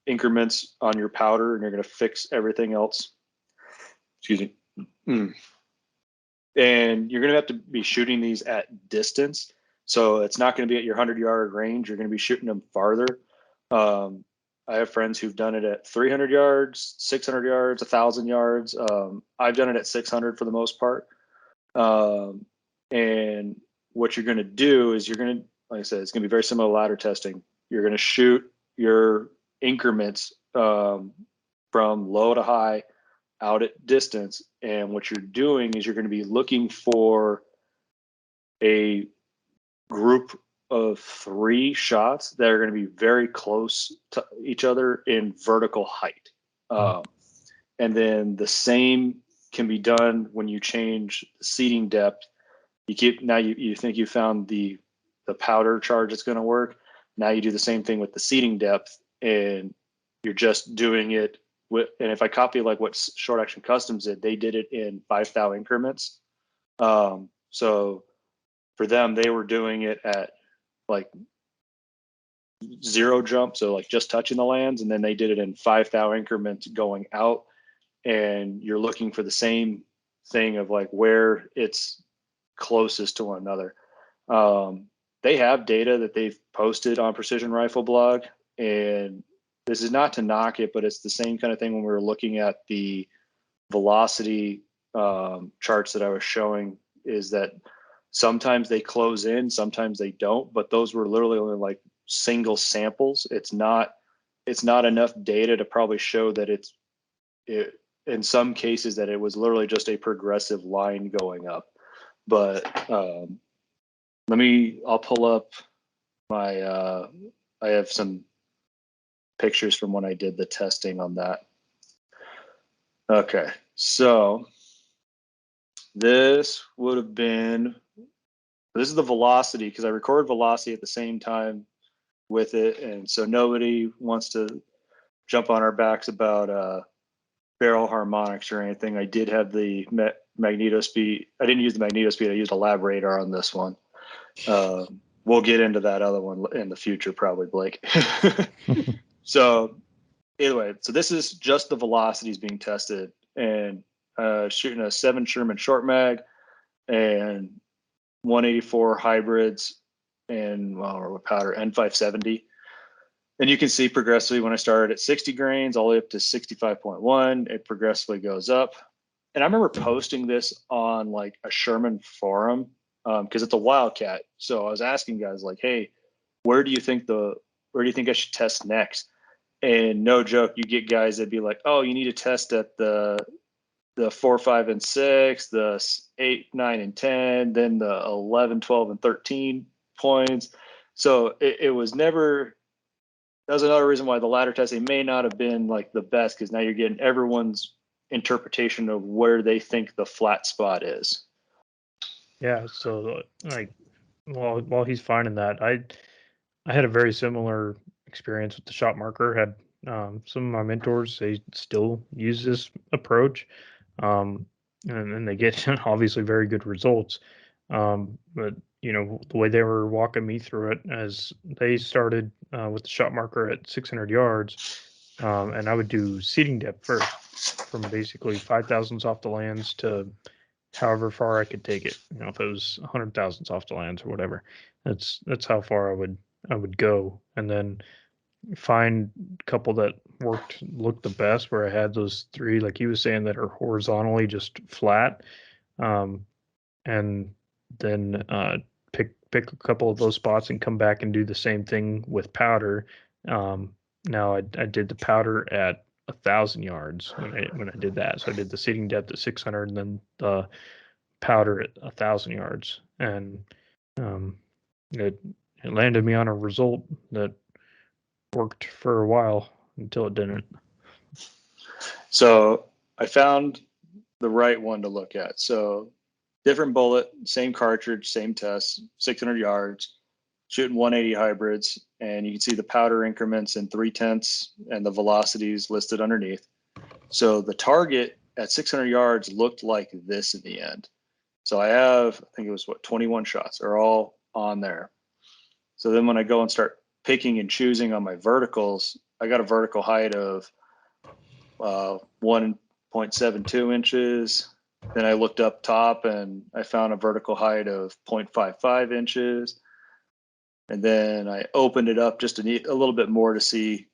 increments on your powder, and you're going to fix everything else. Excuse me. And you're going to have to be shooting these at distance. So it's not going to be at your 100-yard range. You're going to be shooting them farther. I have friends who've done it at 300 yards, 600 yards, 1,000 yards. I've done it at 600 for the most part. And what you're going to do is like I said, it's going to be very similar to ladder testing. You're going to shoot your increments from low to high out at distance. And what you're doing is you're going to be looking for a group of 3 shots that are going to be very close to each other in vertical height. And then the same can be done when you change the seating depth. You think you found the powder charge that's going to work. Now you do the same thing with the seating depth, and you're just doing it and if I copy like what Short Action Customs did, they did it in 5 thou increments. So for them, they were doing it at like 0 jump, so like just touching the lands, and then they did it in 5 thou increments going out, and you're looking for the same thing of like where it's closest to one another. They have data that they've posted on Precision Rifle blog, and this is not to knock it, but it's the same kind of thing when we were looking at the velocity charts that I was showing, is that sometimes they close in, sometimes they don't, but those were literally only like single samples. It's not enough data to probably show that in some cases that it was literally just a progressive line going up. But I'll pull up I have some pictures from when I did the testing on that. Okay, so this is the velocity, because I record velocity at the same time with it, and so nobody wants to jump on our backs about barrel harmonics or anything. I did have the magneto speed. I didn't use the magneto speed. I used a lab radar on this one. We'll get into that other one in the future, probably, Blake. So anyway, so this is just the velocities being tested, and shooting a 7 Sherman short mag and 184 hybrids and powder N570. And you can see progressively when I started at 60 grains all the way up to 65.1, it progressively goes up. And I remember posting this on like a Sherman forum because it's a Wildcat. So I was asking guys like, hey, where do you think I should test next? And no joke, you get guys that be like, oh, you need to test at the 4, 5, and 6, the 8, 9, and 10, then the 11, 12, and 13 points. So it was never. That was another reason why the ladder testing may not have been like the best, because now you're getting everyone's interpretation of where they think the flat spot is. Yeah. So like, while he's finding that, I had a very similar experience with the shot marker. Had some of my mentors, they still use this approach, and they get obviously very good results. But the way they were walking me through it, as they started with the shot marker at 600 yards, and I would do seating depth first, from basically 5 thousandths off the lands to however far I could take it. If it was 100 thousandths off the lands or whatever, that's how far I would go. And then find a couple that looked the best, where I had those three, like he was saying, that are horizontally just flat, and then pick a couple of those spots and come back and do the same thing with powder. Now I did the powder at 1,000 yards when I did that. So I did the seeding depth at 600 and then the powder at 1,000 yards, and it landed me on a result that worked for a while until it didn't. So I found the right one to look at. So different bullet, same cartridge, same test, 600 yards, shooting 180 hybrids, and you can see the powder increments in 3/10 and the velocities listed underneath. So the target at 600 yards looked like this in the end. So I think it was 21 shots are all on there. So then when I go and start picking and choosing on my verticals, I got a vertical height of 1.72 inches. Then I looked up top and I found a vertical height of 0.55 inches. And then I opened it up just a little bit more to see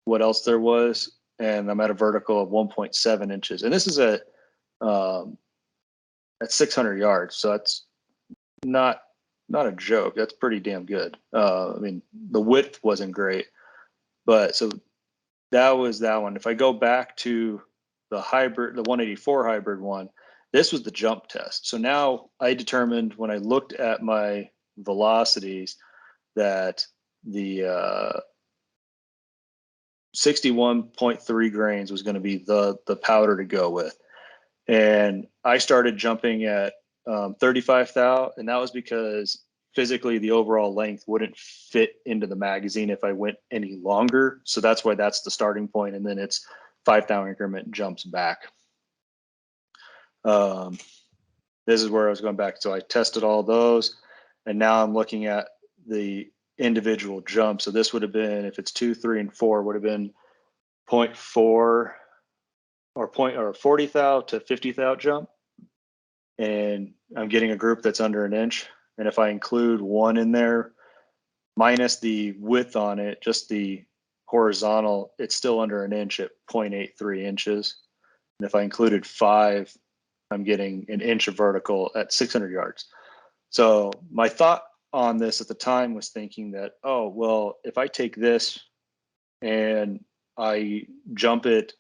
what else there was. And I'm at a vertical of 1.7 inches. And this is at 600 yards. So that's not a joke. That's pretty damn good. I mean, the width wasn't great, but so that was that one. If I go back to the hybrid, the 184 hybrid one, this was the jump test. So now I determined when I looked at my velocities that the 61.3 grains was going to be the powder to go with. And I started jumping at 35 thou, and that was because physically the overall length wouldn't fit into the magazine if I went any longer. So that's why that's the starting point, and then it's 5 thou increment jumps back. This is where I was going back. So I tested all those, and now I'm looking at the individual jumps. So this would have been, if it's 2, 3, and 4, would have been 0.4 or 40 thou to 50 thou jump. And I'm getting a group that's under an inch. And if I include one in there, minus the width on it, just the horizontal, it's still under an inch at 0.83 inches. And if I included 5, I'm getting an inch of vertical at 600 yards. So my thought on this at the time was thinking that, oh, well, if I take this and I jump it,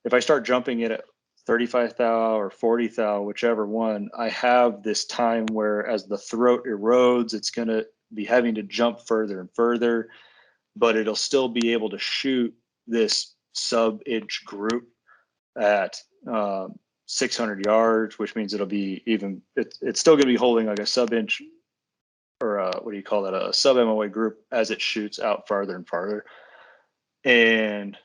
if I start jumping it at 35 thou or 40 thou, whichever one, I have this time where as the throat erodes, it's going to be having to jump further and further, but it'll still be able to shoot this sub-inch group at 600 yards, which means it'll be even, it's still going to be holding like a sub-inch or what do you call that, a sub-MOA group as it shoots out farther and farther. And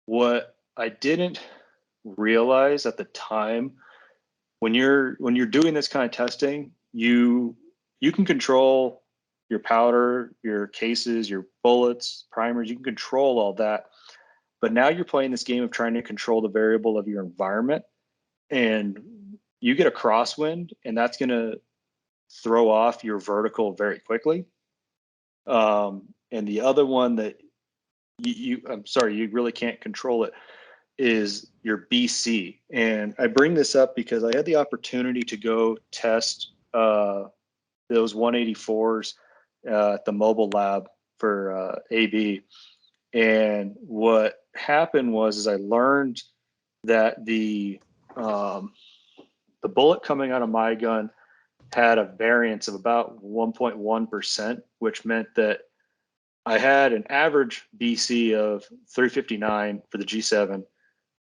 what I didn't realize at the time, when you're doing this kind of testing, you can control your powder, your cases, your bullets, primers, you can control all that. But now you're playing this game of trying to control the variable of your environment, and you get a crosswind, and that's going to throw off your vertical very quickly. And the other one that I'm sorry, you really can't control it, is your BC. And I bring this up because I had the opportunity to go test those 184s at the mobile lab for AB. And what happened was I learned that the bullet coming out of my gun had a variance of about 1.1%, which meant that I had an average BC of 359 for the G7,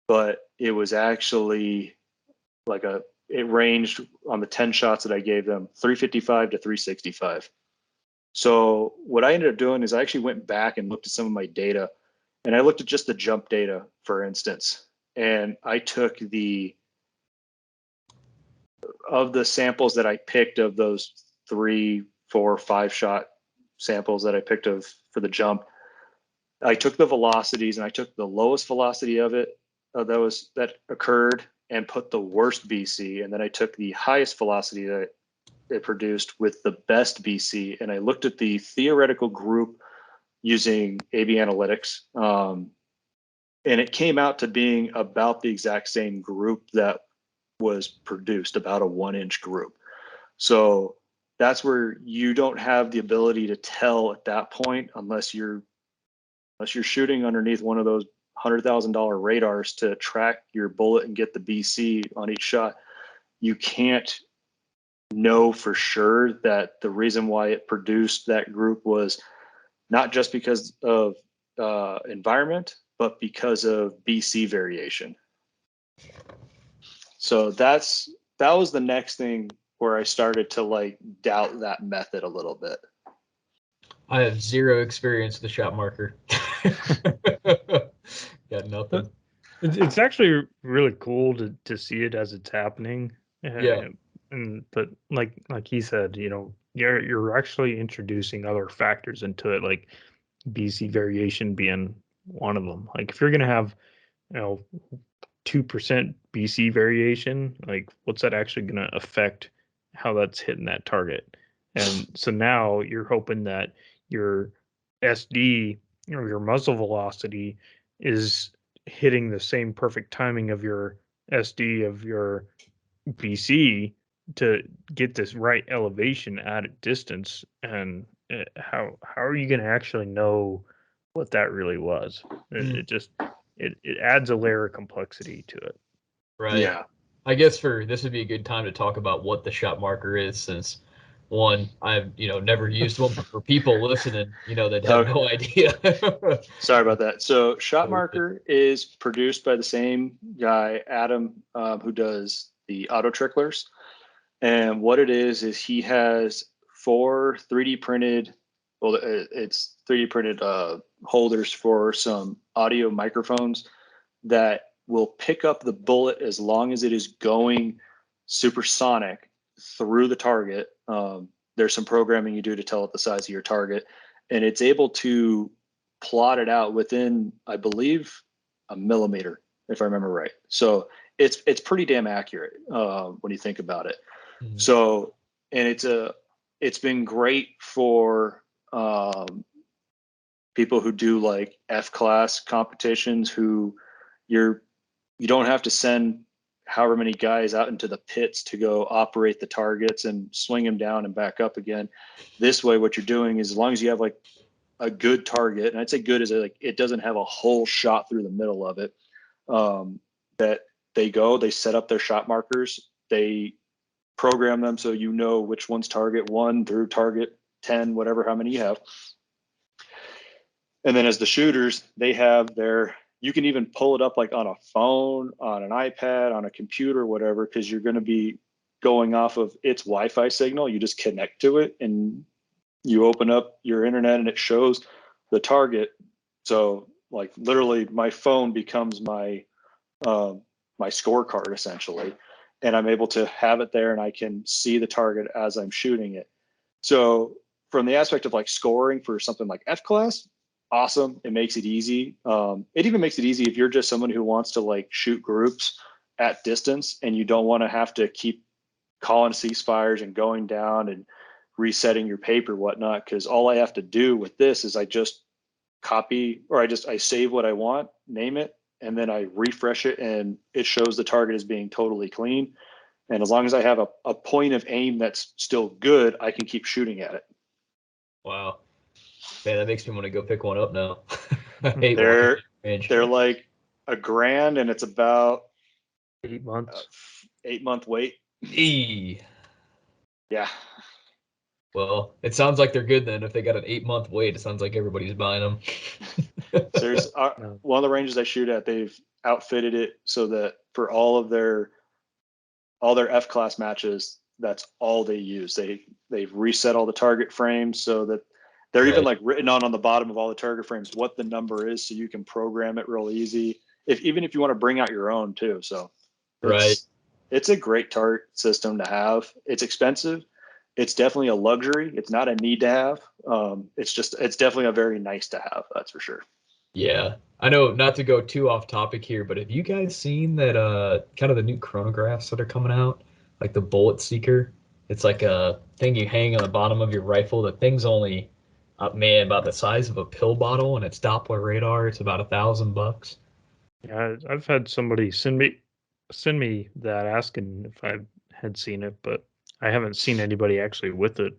but it was actually like it ranged on the 10 shots that I gave them, 355 to 365. So what I ended up doing is I actually went back and looked at some of my data, and I looked at just the jump data, for instance, and I took of the samples that I picked of those 3, 4, 5 shot samples that I picked for the jump, I took the velocities and I took the lowest velocity of it that occurred and put the worst BC, and then I took the highest velocity that it produced with the best BC, and I looked at the theoretical group using AB Analytics. And it came out to being about the exact same group that was produced, about a 1-inch group. So that's where you don't have the ability to tell at that point unless you're shooting underneath one of those $100,000 radars to track your bullet and get the BC on each shot. You can't know for sure that the reason why it produced that group was not just because of environment, but because of BC variation. So that was the next thing where I started to like doubt that method a little bit. I have zero experience with the shot marker. Got nothing. It's actually really cool to see it as it's happening. Yeah. But like he said, you're actually introducing other factors into it, like BC variation being one of them. Like if you're gonna have 2% BC variation, like what's that actually gonna affect how that's hitting that target? And so now you're hoping that your SD or your muzzle velocity is hitting the same perfect timing of your SD of your BC to get this right elevation at a distance. And how are you going to actually know what that really was? It adds a layer of complexity to it. Right. Yeah. I guess this would be a good time to talk about what the shot marker is, since one, I've never used one, but for people listening, that have no idea. Sorry about that. So shot marker is produced by the same guy, Adam, who does the auto tricklers. And what it is he has 4 3D printed, well, it's 3D printed holders for some audio microphones that will pick up the bullet as long as it is going supersonic through the target. There's some programming you do to tell it the size of your target, and it's able to plot it out within, I believe, a millimeter, if I remember right. So it's pretty damn accurate when you think about it. Mm-hmm. So, and it's been great for people who do like F-class competitions, who you don't have to send however many guys out into the pits to go operate the targets and swing them down and back up again. This way, what you're doing is, as long as you have like a good target, and I'd say good is like it doesn't have a whole shot through the middle of it, that they set up their shot markers, they program them so you know which one's target 1 through target 10, whatever, how many you have. And then as the shooters, they have you can even pull it up like on a phone, on an iPad, on a computer, whatever, because you're going to be going off of its Wi-Fi signal. You just connect to it and you open up your internet and it shows the target. So like literally my phone becomes my scorecard essentially, and I'm able to have it there and I can see the target as I'm shooting it. So from the aspect of like scoring for something like F-class, awesome. It makes it easy. It even makes it easy if you're just someone who wants to like shoot groups at distance and you don't want to have to keep calling ceasefires and going down and resetting your paper, whatnot. Because all I have to do with this is I just copy, or I save what I want, name it, and then I refresh it and it shows the target as being totally clean. And as long as I have a point of aim that's still good, I can keep shooting at it. Wow. Man, that makes me want to go pick one up now. They're like $1,000 and it's about 8 months. 8-month wait. Yeah. Well, it sounds like they're good then. If they got an 8-month wait, it sounds like everybody's buying them. So there's one of the ranges I shoot at, they've outfitted it so that for all their F-class matches, that's all they use. They've reset all the target frames so that they're even like written on the bottom of all the target frames what the number is, so you can program it real easy. Even if you want to bring out your own too. So it's a great target system to have. It's expensive. It's definitely a luxury. It's not a need to have. It's definitely a very nice to have. That's for sure. Yeah, I know, not to go too off topic here, but have you guys seen that kind of the new chronographs that are coming out, like the Bullet Seeker? It's like a thing you hang on the bottom of your rifle. The thing's only Man, about the size of a pill bottle, and it's Doppler radar. It's about $1,000. Yeah, I've had somebody send me that asking if I had seen it, but I haven't seen anybody actually with it.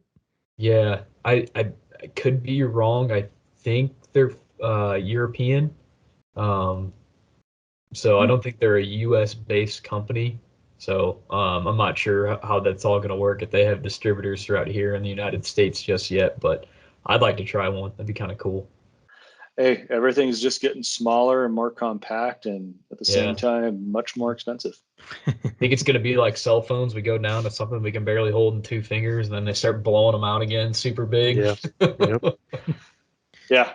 Yeah, I could be wrong. I think they're European. Um, so I don't think they're a US based company. So I'm not sure how that's all going to work if they have distributors throughout here in the United States just yet, but I'd like to try one. That'd be kind of cool. Hey, everything's just getting smaller and more compact, and at the Yeah. same time, much more expensive. I think it's going to be like cell phones. We go down to something we can barely hold in 2 fingers, and then they start blowing them out again, super big. Yeah. Yep. Yeah.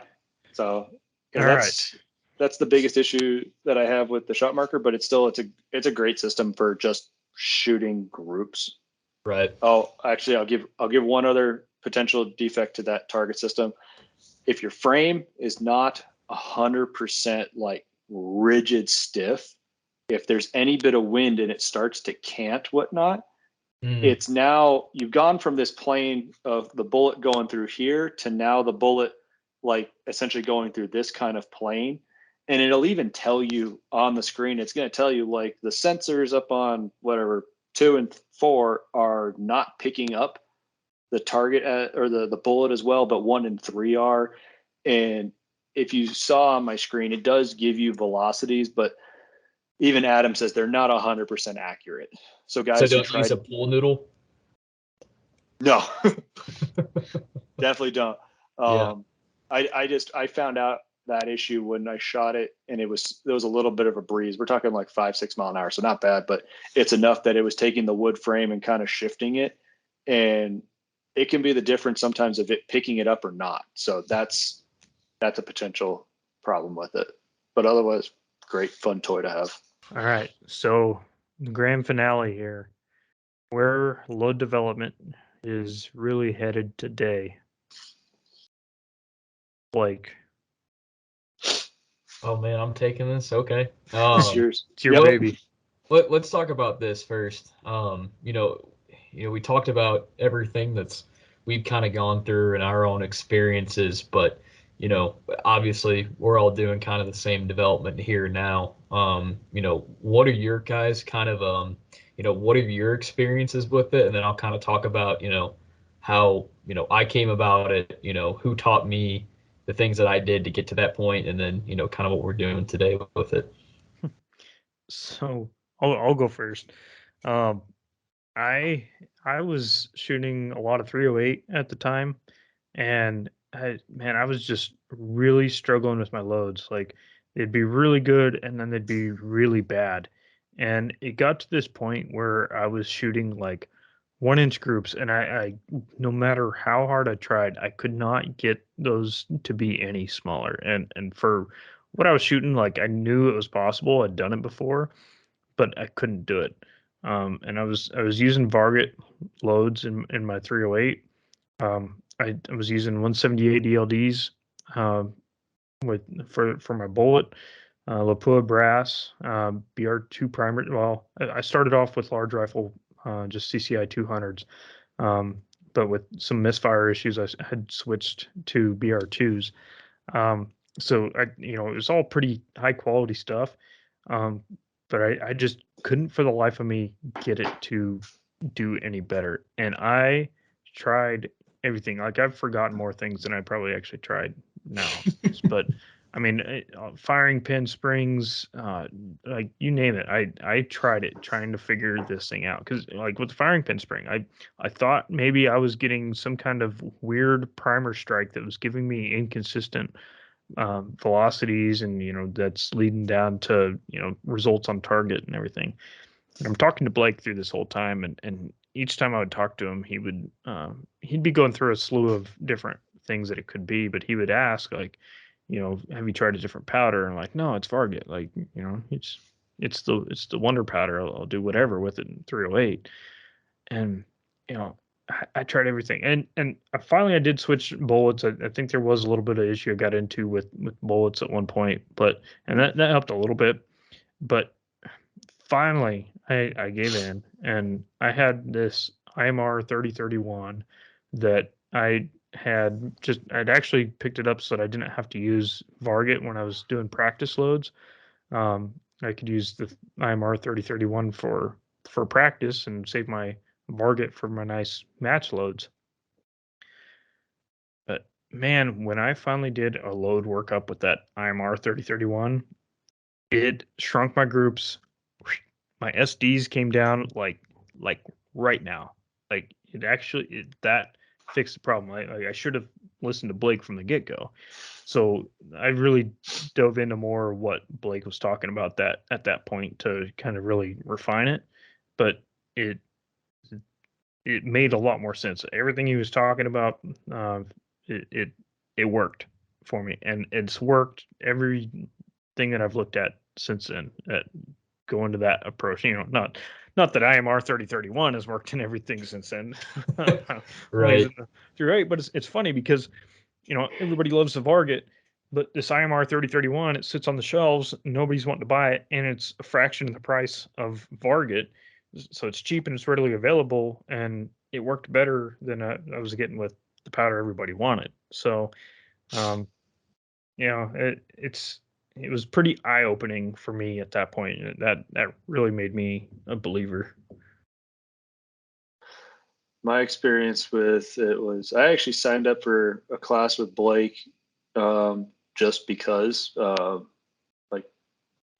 So yeah, All right. that's the biggest issue that I have with the shot marker, but it's a great system for just shooting groups. Right. Oh, actually, I'll give one other potential defect to that target system. If your frame is not 100% like rigid stiff, if there's any bit of wind and it starts to cant whatnot, it's now you've gone from this plane of the bullet going through here to now the bullet like essentially going through this kind of plane. And it'll even tell you on the screen, it's going to tell you like the sensors up on whatever 2 and 4 are not picking up the target or the bullet as well, but 1 and 3 are. And if you saw on my screen, it does give you velocities, but even Adam says they're not 100% accurate. So So guys who don't use tried, a pool noodle. no, definitely don't. Yeah. I found out that issue when I shot it, and there was a little bit of a breeze. We're talking like 5-6 mile an hour, so not bad, but it's enough that it was taking the wood frame and kind of shifting it, and it can be the difference sometimes of it picking it up or not. So that's a potential problem with it. But otherwise, great fun toy to have. All right. So the grand finale here, where load development is really headed today. Blake, Oh man, I'm taking this. Okay. It's yours. it's your Yep. baby. Let's talk about this first. We talked about everything that's we've kind of gone through and our own experiences, but obviously we're all doing kind of the same development here now. What are your guys kind of what are your experiences with it? And then I'll kind of talk about, how, I came about it, who taught me the things that I did to get to that point, and then, kind of what we're doing today with it. So I'll go first. Um, I I was shooting a lot of 308 at the time, and I was just really struggling with my loads. Like they'd be really good, and then they'd be really bad. And it got to this point where I was shooting like 1 inch groups, and I no matter how hard I tried, I could not get those to be any smaller. And for what I was shooting, like I knew it was possible. I'd done it before, but I couldn't do it. And I was using Varget loads in my 308. I was using 178 ELDs with for my bullet, Lapua brass, BR2 primer. Well, I started off with large rifle, just CCI 200s, but with some misfire issues, had switched to BR2s. So it was all pretty high quality stuff. Um, but I just couldn't for the life of me get it to do any better. And I tried everything. Like I've forgotten more things than I probably actually tried now. But I mean, firing pin springs, like you name it. I tried it, trying to figure this thing out. Because like with the firing pin spring, I thought maybe I was getting some kind of weird primer strike that was giving me inconsistent velocities, and that's leading down to results on target and everything. And I'm talking to Blake through this whole time, and each time I would talk to him, he'd be going through a slew of different things that it could be, but he would ask like, have you tried a different powder? And I'm like, no, it's Varget. Like, it's the Wonder powder. I'll do whatever with it in 308. And I tried everything, and finally I did switch bullets. I think there was a little bit of issue I got into with bullets at one point, but and that helped a little bit. But finally, I gave in, and I had this IMR 3031 that I I'd actually picked it up so that I didn't have to use Varget when I was doing practice loads. I could use the IMR 3031 for practice and save my Varget for my nice match loads. But man, when I finally did a load workup with that IMR 3031, it shrunk my groups. My SDs came down like right now. Like that fixed the problem. I should have listened to Blake from the get go. So I really dove into more of what Blake was talking about that at that point to kind of really refine it. But it made a lot more sense. Everything he was talking about, it, it it worked for me, and it's worked everything that I've looked at since then. At going to that approach, not that IMR 3031 has worked in everything since then. Right. You're right, but it's funny because everybody loves the Varget, but this IMR 3031, it sits on the shelves, nobody's wanting to buy it, and it's a fraction of the price of Varget. So it's cheap and it's readily available, and it worked better than I was getting with the powder everybody wanted. So, um, it was pretty eye opening for me at that point. That really made me a believer. My experience with it was I actually signed up for a class with Blake just because, like,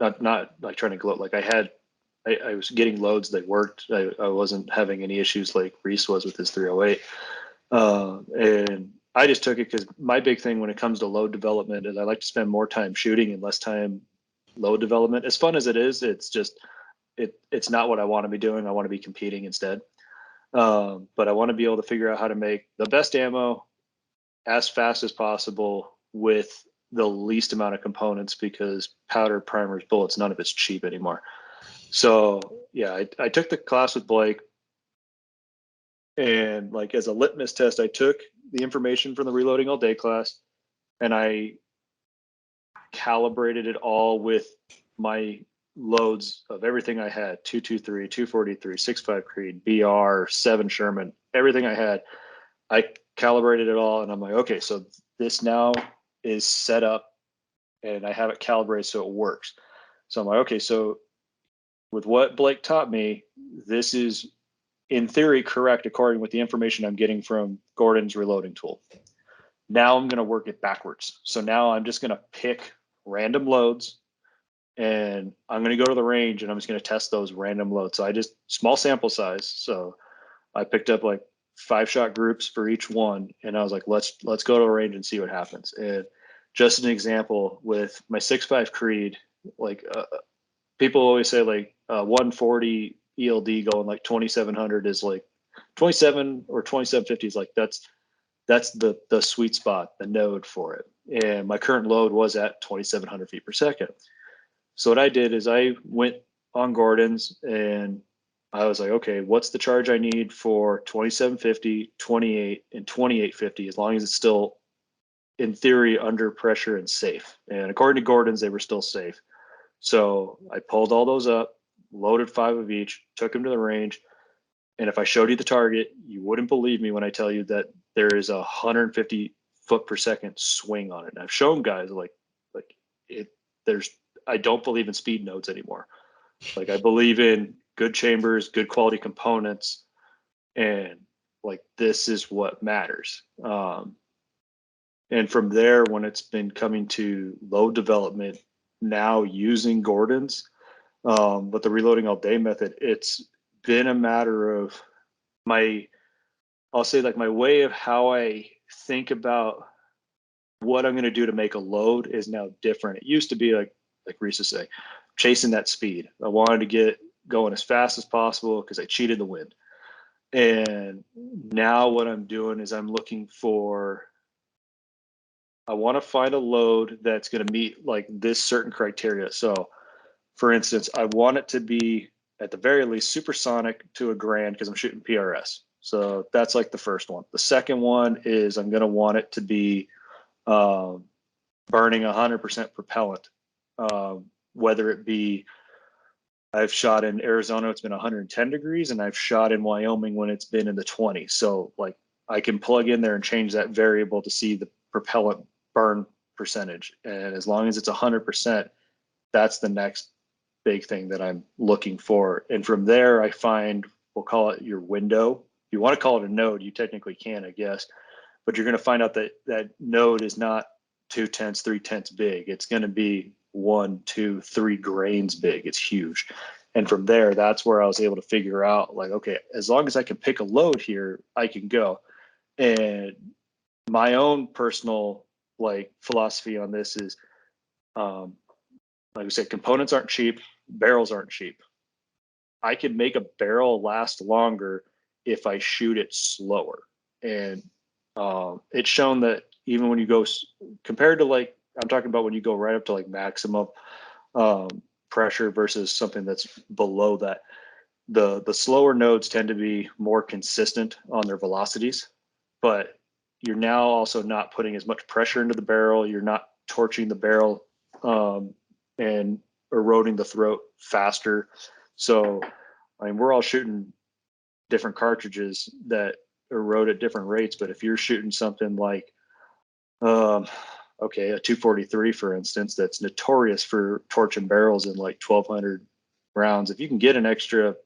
not like trying to gloat. Like I was getting loads that worked. I wasn't having any issues like Reese was with his 308. And I just took it because my big thing when it comes to load development is I like to spend more time shooting and less time load development. As fun as it is, it's just it's not what I want to be doing. I want to be competing instead. But I want to be able to figure out how to make the best ammo as fast as possible with the least amount of components, because powder, primers, bullets, none of it's cheap anymore. So yeah, I took the class with Blake, and like as a litmus test, I took the information from the Reloading All Day class and I calibrated it all with my loads of everything I had: 223, 243, 6.5 Creed, BR, 7 Sherman, everything I had. I calibrated it all, and I'm like, okay, so this now is set up and I have it calibrated so it works. So I'm like, okay, so with what Blake taught me, this is in theory correct according with the information I'm getting from Gordon's reloading tool. Now I'm going to work it backwards. So now I'm just going to pick random loads and I'm going to go to the range and I'm just going to test those random loads. So I just small sample size. So I picked up like 5-shot groups for each one, and I was like, let's go to a range and see what happens. And just an example with my 6.5 Creed, like people always say like 140 ELD going like 2700 is like 27 or 2750 is like that's the sweet spot, the node for it. And my current load was at 2700 feet per second. So what I did is I went on Gordon's and I was like, okay, what's the charge I need for 2750, 28, and 2850, as long as it's still in theory under pressure and safe. And according to Gordon's, they were still safe. So I pulled all those up, loaded 5 of each, took them to the range. And if I showed you the target, you wouldn't believe me when I tell you that there is a 150 foot per second swing on it. And I've shown guys like it. I don't believe in speed nodes anymore. Like I believe in good chambers, good quality components, and like this is what matters. And from there, when it's been coming to load development, now using Gordon's, but the Reloading All Day method, it's been a matter of I'll say like my way of how I think about what I'm going to do to make a load is now different. It used to be like Reese is saying, chasing that speed. I wanted to get going as fast as possible because I cheated the wind. And now what I'm doing is I'm looking for, I want to find a load that's going to meet like this certain criteria. So for instance, I want it to be at the very least supersonic to a grand because I'm shooting PRS. So that's like the first one. The second one is I'm going to want it to be burning 100% propellant, whether it be, I've shot in Arizona, it's been 110 degrees, and I've shot in Wyoming when it's been in the 20s. So like I can plug in there and change that variable to see the propellant burn percentage. And as long as it's 100%, that's the next big thing that I'm looking for. And from there, I find, we'll call it your window. If you want to call it a node, you technically can, I guess, but you're going to find out that that node is not 2/10, 3/10 big. It's going to be 1, 2, 3 grains big. It's huge. And from there, that's where I was able to figure out, like, okay, as long as I can pick a load here, I can go. And my own personal like philosophy on this is, like I said, components aren't cheap, barrels aren't cheap. I can make a barrel last longer if I shoot it slower. And it's shown that even when you go compared to, like, I'm talking about when you go right up to like maximum pressure versus something that's below that, the slower nodes tend to be more consistent on their velocities, but you're now also not putting as much pressure into the barrel. You're not torching the barrel and eroding the throat faster. So, I mean, we're all shooting different cartridges that erode at different rates, but if you're shooting something like, okay, a 243, for instance, that's notorious for torching barrels in like 1,200 rounds, if you can get an extra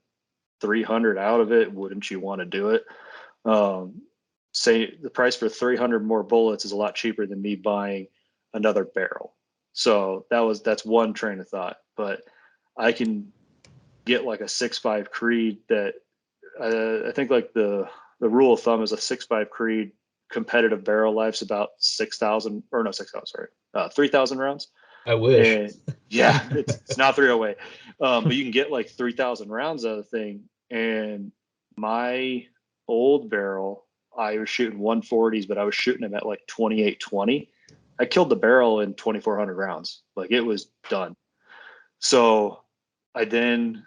300 out of it, wouldn't you want to do it? Say the price for 300 more bullets is a lot cheaper than me buying another barrel. So that's one train of thought. But I can get like a 6.5 Creed that I think like the rule of thumb is a 6.5 Creed competitive barrel life's about 6,000 or no 6,000, sorry, 3,000 rounds. I wish. And yeah, it's not 308, but you can get like 3,000 rounds out of the thing. And my old barrel, I was shooting 140s, but I was shooting them at like 2820. I killed the barrel in 2,400 rounds. Like, it was done. So I then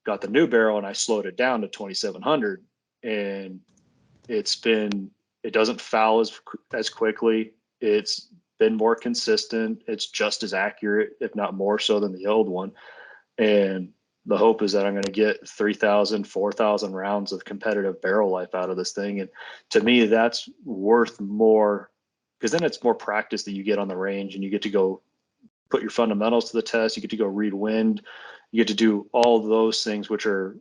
got the new barrel and I slowed it down to 2,700, and it doesn't foul as quickly. It's been more consistent. It's just as accurate, if not more so, than the old one. And the hope is that I'm going to get 3,000, 4,000 rounds of competitive barrel life out of this thing. And to me, that's worth more, because then it's more practice that you get on the range, and you get to go put your fundamentals to the test. You get to go read wind. You get to do all those things, which are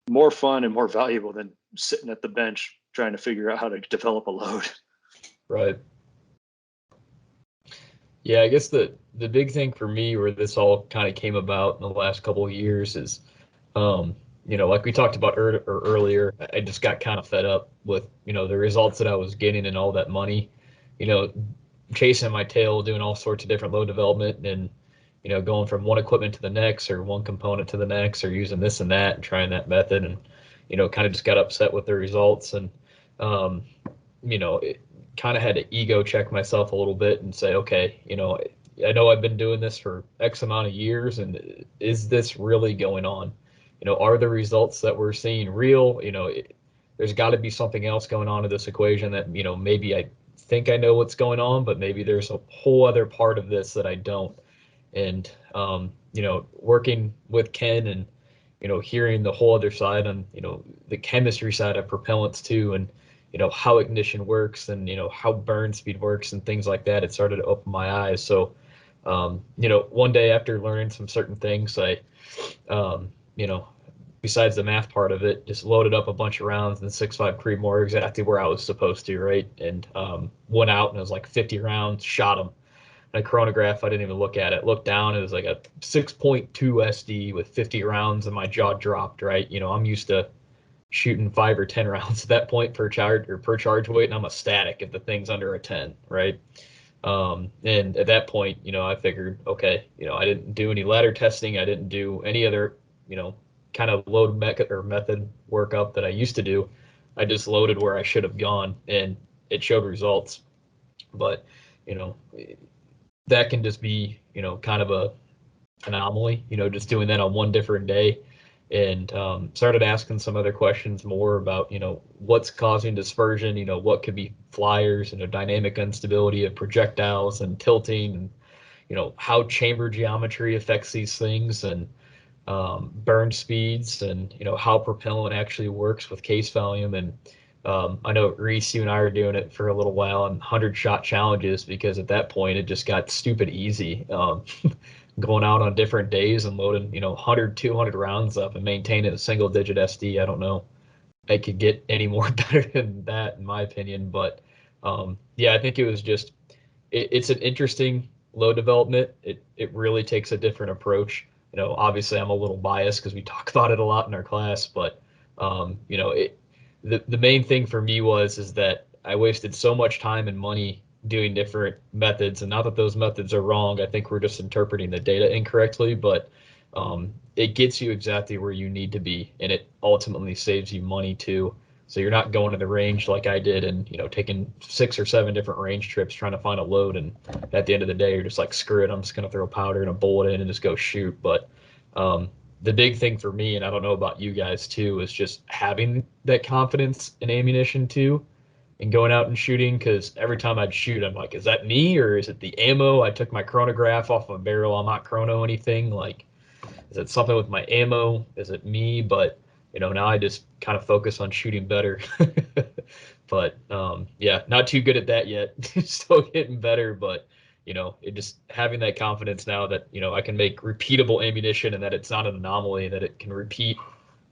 more fun and more valuable than sitting at the bench trying to figure out how to develop a load. Right. Yeah, I guess the big thing for me where this all kind of came about in the last couple of years is, like we talked about earlier, I just got kind of fed up with, the results that I was getting and all that money, chasing my tail, doing all sorts of different load development and, going from one equipment to the next or one component to the next or using this and that and trying that method and, kind of just got upset with the results. And, it kind of had to ego check myself a little bit and say, okay, I know I've been doing this for X amount of years, and is this really going on? Are the results that we're seeing real? There's got to be something else going on in this equation that, maybe I think I know what's going on, but maybe there's a whole other part of this that I don't. And, working with Ken and, hearing the whole other side on, the chemistry side of propellants too, and, how ignition works and, how burn speed works and things like that, it started to open my eyes. So, one day after learning some certain things, I, besides the math part of it, just loaded up a bunch of rounds in 6.5 Creedmoor exactly where I was supposed to, right? And went out and it was like 50 rounds, shot them. And a chronograph, I didn't even look at it. Looked down, it was like a 6.2 SD with 50 rounds, and my jaw dropped, right? I'm used to shooting 5 or 10 rounds at that point per charge weight, and I'm ecstatic if the thing's under a 10, right? And at that point, I figured, okay, I didn't do any ladder testing. I didn't do any other, kind of load method workup that I used to do. I just loaded where I should have gone, and it showed results. But, that can just be, kind of a anomaly, just doing that on one different day. And started asking some other questions more about, what's causing dispersion, what could be flyers, dynamic instability of projectiles and tilting, and, how chamber geometry affects these things, and burn speeds, and, how propellant actually works with case volume. And I know Reese, you and I are doing it for a little while on 100-shot challenges because at that point it just got stupid easy. Going out on different days and loading, 100, 200 rounds up and maintaining a single digit SD. I don't know. I could get any more better than that, in my opinion. But yeah, I think it was just, it's an interesting load development. It really takes a different approach. Obviously I'm a little biased because we talk about it a lot in our class, but the main thing for me is that I wasted so much time and money doing different methods, and not that those methods are wrong. I think we're just interpreting the data incorrectly, but it gets you exactly where you need to be, and it ultimately saves you money too. So you're not going to the range like I did and taking 6 or 7 different range trips trying to find a load, and at the end of the day you're just like, screw it, I'm just going to throw a powder and a bullet in and just go shoot. But the big thing for me, and I don't know about you guys too, is just having that confidence in ammunition too, and going out and shooting. Because every time I'd shoot, I'm like, is that me or is it the ammo? I took my chronograph off a barrel. I'm not chrono anything. Like, is it something with my ammo? Is it me? But now I just kind of focus on shooting better. But yeah, not too good at that yet. Still getting better, but it just having that confidence now that I can make repeatable ammunition and that it's not an anomaly, that it can repeat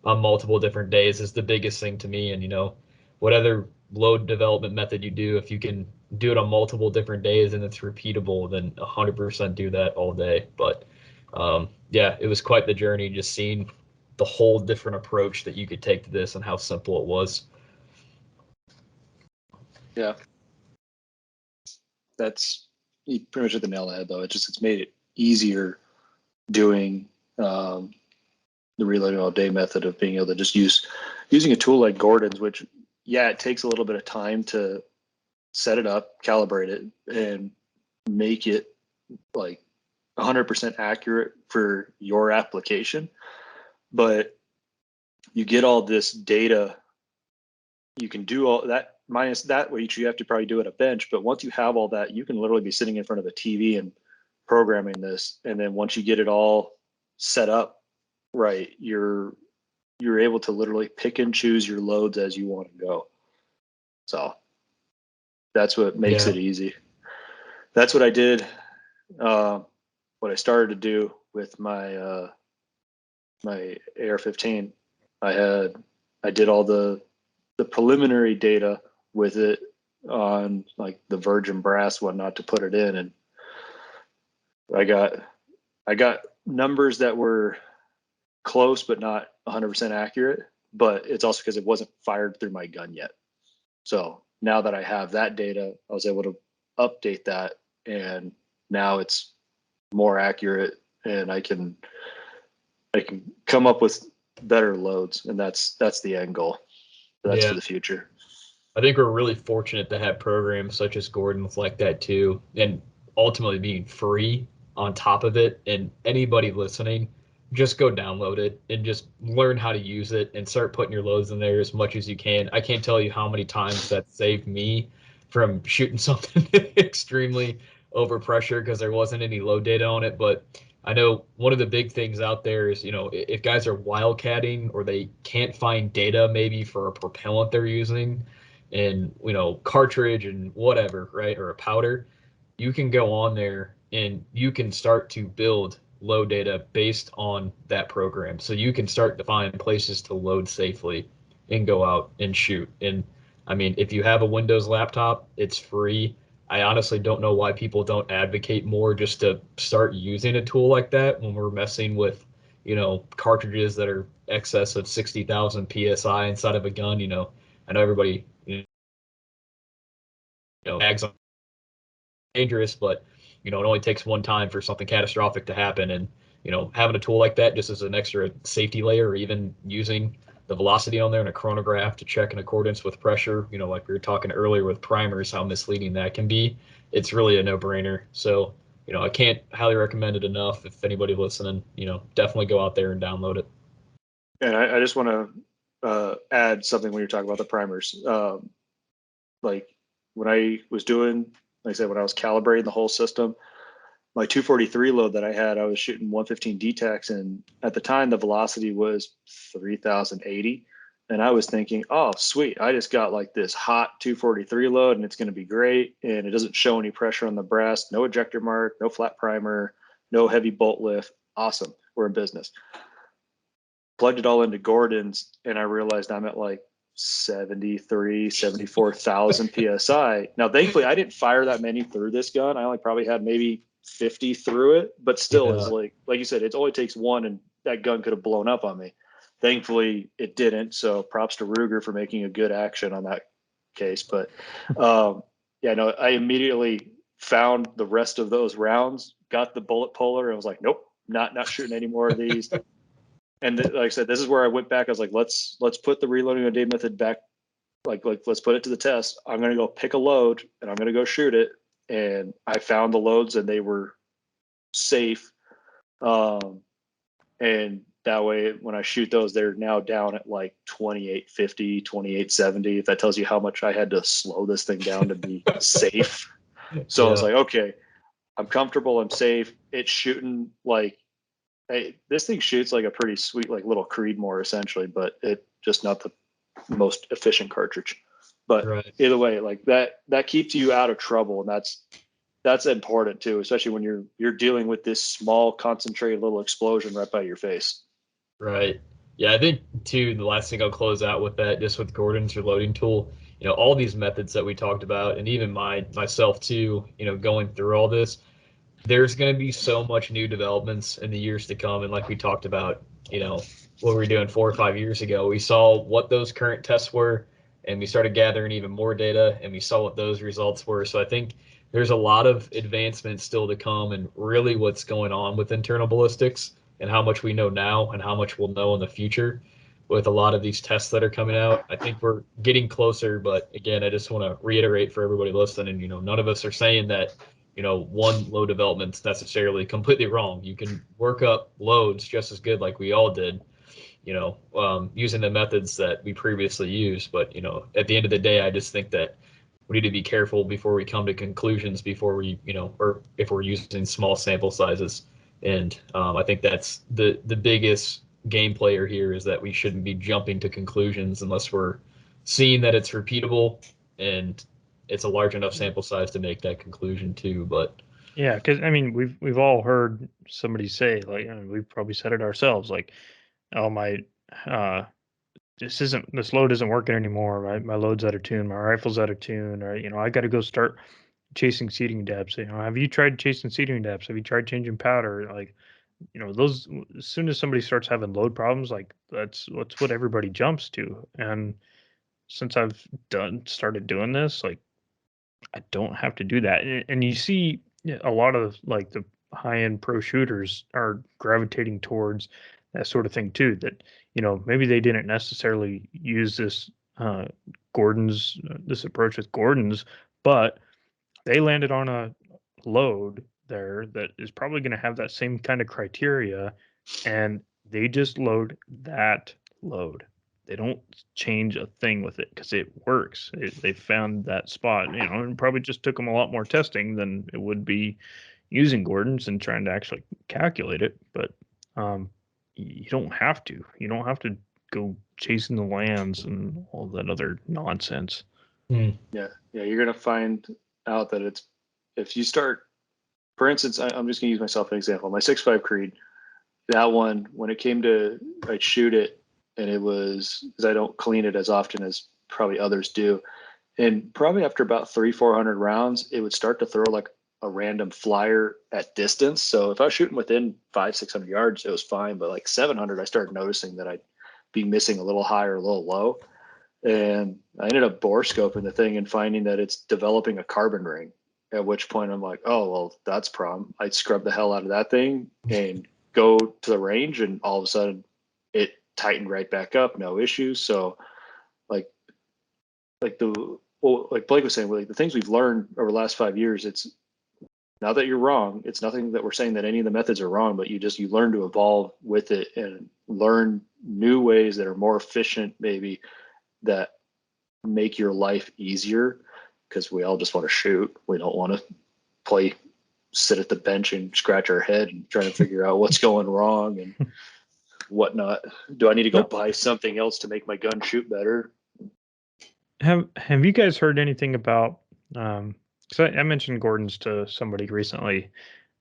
on multiple different days is the biggest thing to me. And what other load development method you do, if you can do it on multiple different days and it's repeatable, then 100% do that all day. But yeah, it was quite the journey, just seeing the whole different approach that you could take to this and how simple it was. Yeah. That's, you pretty much hit the nail on the head though. It's made it easier doing the reloading all day method of being able to just using a tool like Gordon's, which, yeah, it takes a little bit of time to set it up, calibrate it, and make it like 100% accurate for your application. But you get all this data, you can do all that minus that, which you have to probably do at a bench. But once you have all that, you can literally be sitting in front of a TV and programming this. And then once you get it all set up right, you're able to literally pick and choose your loads as you want to go. So that's what makes it easy. That's what I did. What I started to do with my my AR-15, I did all the preliminary data with it on like the virgin brass whatnot to put it in, and I got numbers that were close but not 100% accurate. But it's also because it wasn't fired through my gun yet. So now that I have that data, I was able to update that, and now it's more accurate, and I can come up with better loads, and that's the end goal. That's for the future. I think we're really fortunate to have programs such as Gordon's like that too, and ultimately being free on top of it. And anybody listening, just go download it and just learn how to use it and start putting your loads in there as much as you can. I can't tell you how many times that saved me from shooting something extremely over pressure because there wasn't any load data on it. But I know one of the big things out there is, if guys are wildcatting or they can't find data maybe for a propellant they're using and, cartridge and whatever, right, or a powder, you can go on there and you can start to build load data based on that program. So you can start to find places to load safely and go out and shoot. And I mean, if you have a Windows laptop, it's free. I honestly don't know why people don't advocate more just to start using a tool like that when we're messing with, cartridges that are excess of 60,000 PSI inside of a gun. I know everybody, bags on dangerous, but it only takes one time for something catastrophic to happen. And having a tool like that just as an extra safety layer, or even using the velocity on there and a chronograph to check in accordance with pressure, like we were talking earlier with primers, how misleading that can be, it's really a no-brainer. So I can't highly recommend it enough. If anybody listening, definitely go out there and download it. And I just want to add something when you're talking about the primers. Like when I was doing, like I said, when I was calibrating the whole system, my 243 load that I had, I was shooting 115 DTACs, and at the time the velocity was 3,080. And I was thinking, oh, sweet. I just got like this hot 243 load and it's going to be great. And it doesn't show any pressure on the breast, no ejector mark, no flat primer, no heavy bolt lift. Awesome. We're in business. Plugged it all into Gordon's and I realized I'm at like 74,000 PSI. Now, thankfully, I didn't fire that many through this gun. I only probably had maybe 50 through it, but still is like you said, it only takes one and that gun could have blown up on me. Thankfully, it didn't. So props to Ruger for making a good action on that case. But yeah, no, I immediately found the rest of those rounds, got the bullet puller, and was like, nope, not shooting any more of these. And like I said, this is where I went back. I was like, let's put the reloading on day method back. Like let's put it to the test. I'm going to go pick a load and I'm going to go shoot it. And I found the loads and they were safe. And that way, when I shoot those, they're now down at like 2850, 2870. If that tells you how much I had to slow this thing down to be safe. So I was like, okay, I'm comfortable. I'm safe. It's shooting like, hey, this thing shoots like a pretty sweet, like little Creedmoor essentially, but it just not the most efficient cartridge. But either way, like that keeps you out of trouble. And that's important too, especially when you're dealing with this small concentrated little explosion right by your face. Right. Yeah, I think too, the last thing I'll close out with that, just with Gordon's reloading tool, all these methods that we talked about, and even myself too, going through all this, there's going to be so much new developments in the years to come. And like we talked about, what we were doing 4 or 5 years ago, we saw what those current tests were, and we started gathering even more data, and we saw what those results were. So I think there's a lot of advancement still to come, and really what's going on with internal ballistics and how much we know now and how much we'll know in the future with a lot of these tests that are coming out. I think we're getting closer, but again, I just want to reiterate for everybody listening, none of us are saying that, one load development's necessarily completely wrong. You can work up loads just as good like we all did, using the methods that we previously used. But, at the end of the day, I just think that we need to be careful before we come to conclusions, before we, or if we're using small sample sizes. And I think that's the biggest game player here, is that we shouldn't be jumping to conclusions unless we're seeing that it's repeatable and it's a large enough sample size to make that conclusion too. But yeah, because I mean, we've all heard somebody say, like, we've probably said it ourselves, like, oh, my this load isn't working anymore. My load's out of tune. My rifle's out of tune. Or I got to go start chasing seating depths. Have you tried chasing seating depths? Have you tried changing powder? Like, those, as soon as somebody starts having load problems, like that's what everybody jumps to. And since I've started doing this, like, I don't have to do that. And you see a lot of like the high end pro shooters are gravitating towards that sort of thing too. That maybe they didn't necessarily use this this approach with Gordon's, but they landed on a load there that is probably going to have that same kind of criteria, and they just load that load. They don't change a thing with it because it works. They found that spot, and it probably just took them a lot more testing than it would be using Gordon's and trying to actually calculate it. But you don't have to. You don't have to go chasing the lands and all that other nonsense. Yeah, you're gonna find out that if you start, for instance, I'm just gonna use myself as an example. My 6.5 Creed, that one, when it came to, I'd shoot it, and it was, because I don't clean it as often as probably others do, and probably after about 300-400 rounds, it would start to throw like a random flyer at distance. So if I was shooting within 500-600 yards, it was fine, but like 700, I started noticing that I'd be missing a little high or a little low. And I ended up bore scoping the thing and finding that it's developing a carbon ring, at which point I'm like, oh, well, that's a problem. I'd scrub the hell out of that thing and go to the range, and all of a sudden it tightened right back up, no issues. So like Blake was saying, like the things we've learned over the last 5 years, it's not that you're wrong. It's nothing that we're saying that any of the methods are wrong, but you learn to evolve with it and learn new ways that are more efficient, maybe, that make your life easier, because we all just want to shoot. We don't want to sit at the bench and scratch our head and try to figure out what's going wrong. And whatnot. Do I need to go Nope. buy something else to make my gun shoot better? Have you guys heard anything about? So I mentioned Gordon's to somebody recently.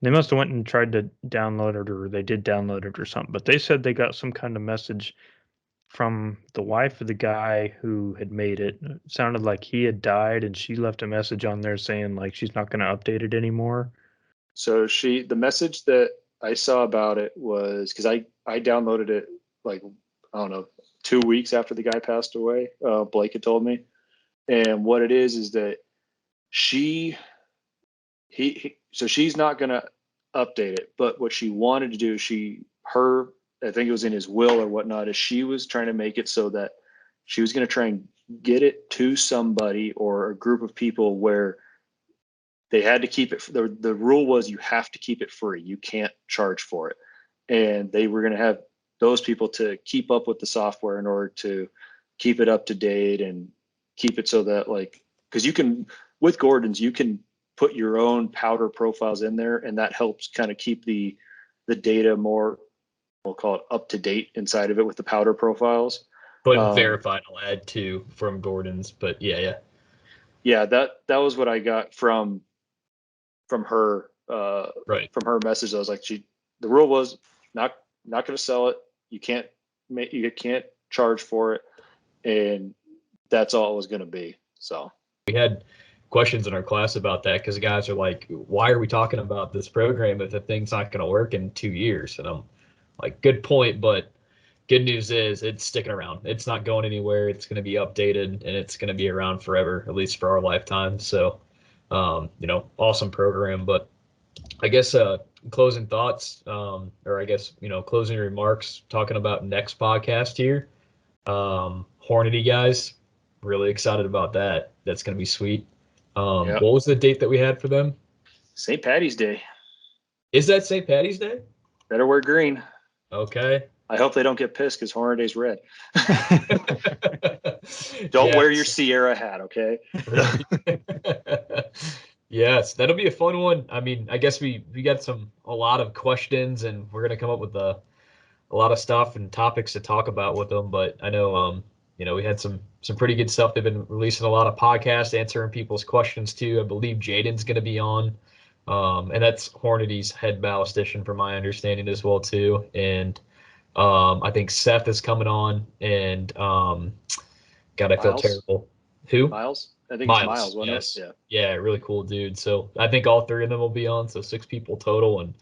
They must have went and tried to download it, or they did download it or something. But they said they got some kind of message from the wife of the guy who had made it. It sounded like he had died, and she left a message on there saying like she's not going to update it anymore. So the message that I saw about it was because I downloaded it like, I don't know, 2 weeks after the guy passed away. Blake had told me. And what it is that so she's not going to update it, but what she wanted to do, I think it was in his will or whatnot, is she was trying to make it so that she was going to try and get it to somebody or a group of people where they had to keep it. The rule was you have to keep it free. You can't charge for it. And they were going to have those people to keep up with the software in order to keep it up to date and keep it so that, like, because you can, with Gordon's, you can put your own powder profiles in there, and that helps kind of keep the data more, we'll call it, up to date inside of it with the powder profiles. But verified, I'll add too from Gordon's. But yeah. That was what I got from her. Right. From her message. I was like, the rule was not going to sell it. You can't charge for it, and that's all it was going to be. So we had questions in our class about that because guys are like, why are we talking about this program if the thing's not going to work in 2 years? And I'm like, good point, but good news is it's sticking around. It's not going anywhere. It's going to be updated, and it's going to be around forever, at least for our lifetime. So, awesome program. But I guess closing thoughts, or I guess, closing remarks, talking about next podcast here. Hornady guys, really excited about that. That's going to be sweet. Yep. What was the date that we had for them? St. Patty's Day. Is that St. Patty's Day? Better wear green. Okay. I hope they don't get pissed because Hornaday's red. Don't wear your Sierra hat, okay? Yes, that'll be a fun one. I mean, I guess we got a lot of questions, and we're gonna come up with a lot of stuff and topics to talk about with them. But I know, we had some pretty good stuff. They've been releasing a lot of podcasts, answering people's questions too. I believe Jaden's gonna be on, and that's Hornady's head ballistician, from my understanding as well too. And I think Seth is coming on, and God, I feel terrible. Who? Miles? I think Miles, it's Miles, wasn't yes. it? Yeah, really cool dude. So I think all three of them will be on, so 6 people total, and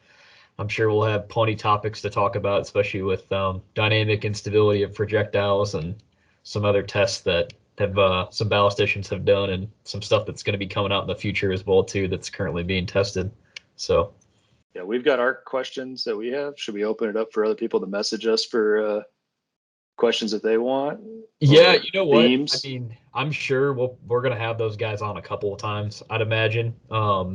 I'm sure we'll have plenty topics to talk about, especially with dynamic instability of projectiles and some other tests that have some ballisticians have done, and some stuff that's going to be coming out in the future as well too that's currently being tested. So yeah, we've got our questions that we have. Should we open it up for other people to message us for questions that they want? Yeah, you know what? Themes? I mean, I'm sure we're gonna have those guys on a couple of times, I'd imagine.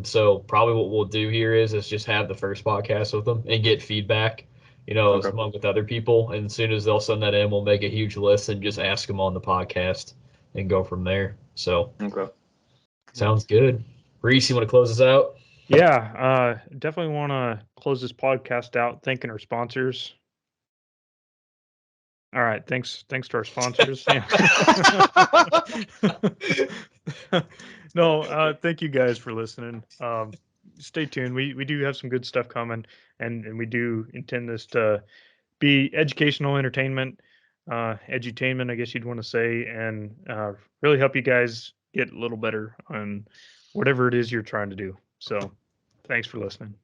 So probably what we'll do here is just have the first podcast with them and get feedback, Okay. along with other people. And as soon as they'll send that in, we'll make a huge list and just ask them on the podcast and go from there. So Okay. sounds good. Reese, you want to close us out? Yeah, definitely want to close this podcast out thanking our sponsors. All right, thanks to our sponsors. No, thank you guys for listening. Stay tuned. We do have some good stuff coming, and we do intend this to be educational entertainment, edutainment, I guess you'd want to say, and really help you guys get a little better on whatever it is you're trying to do. So thanks for listening.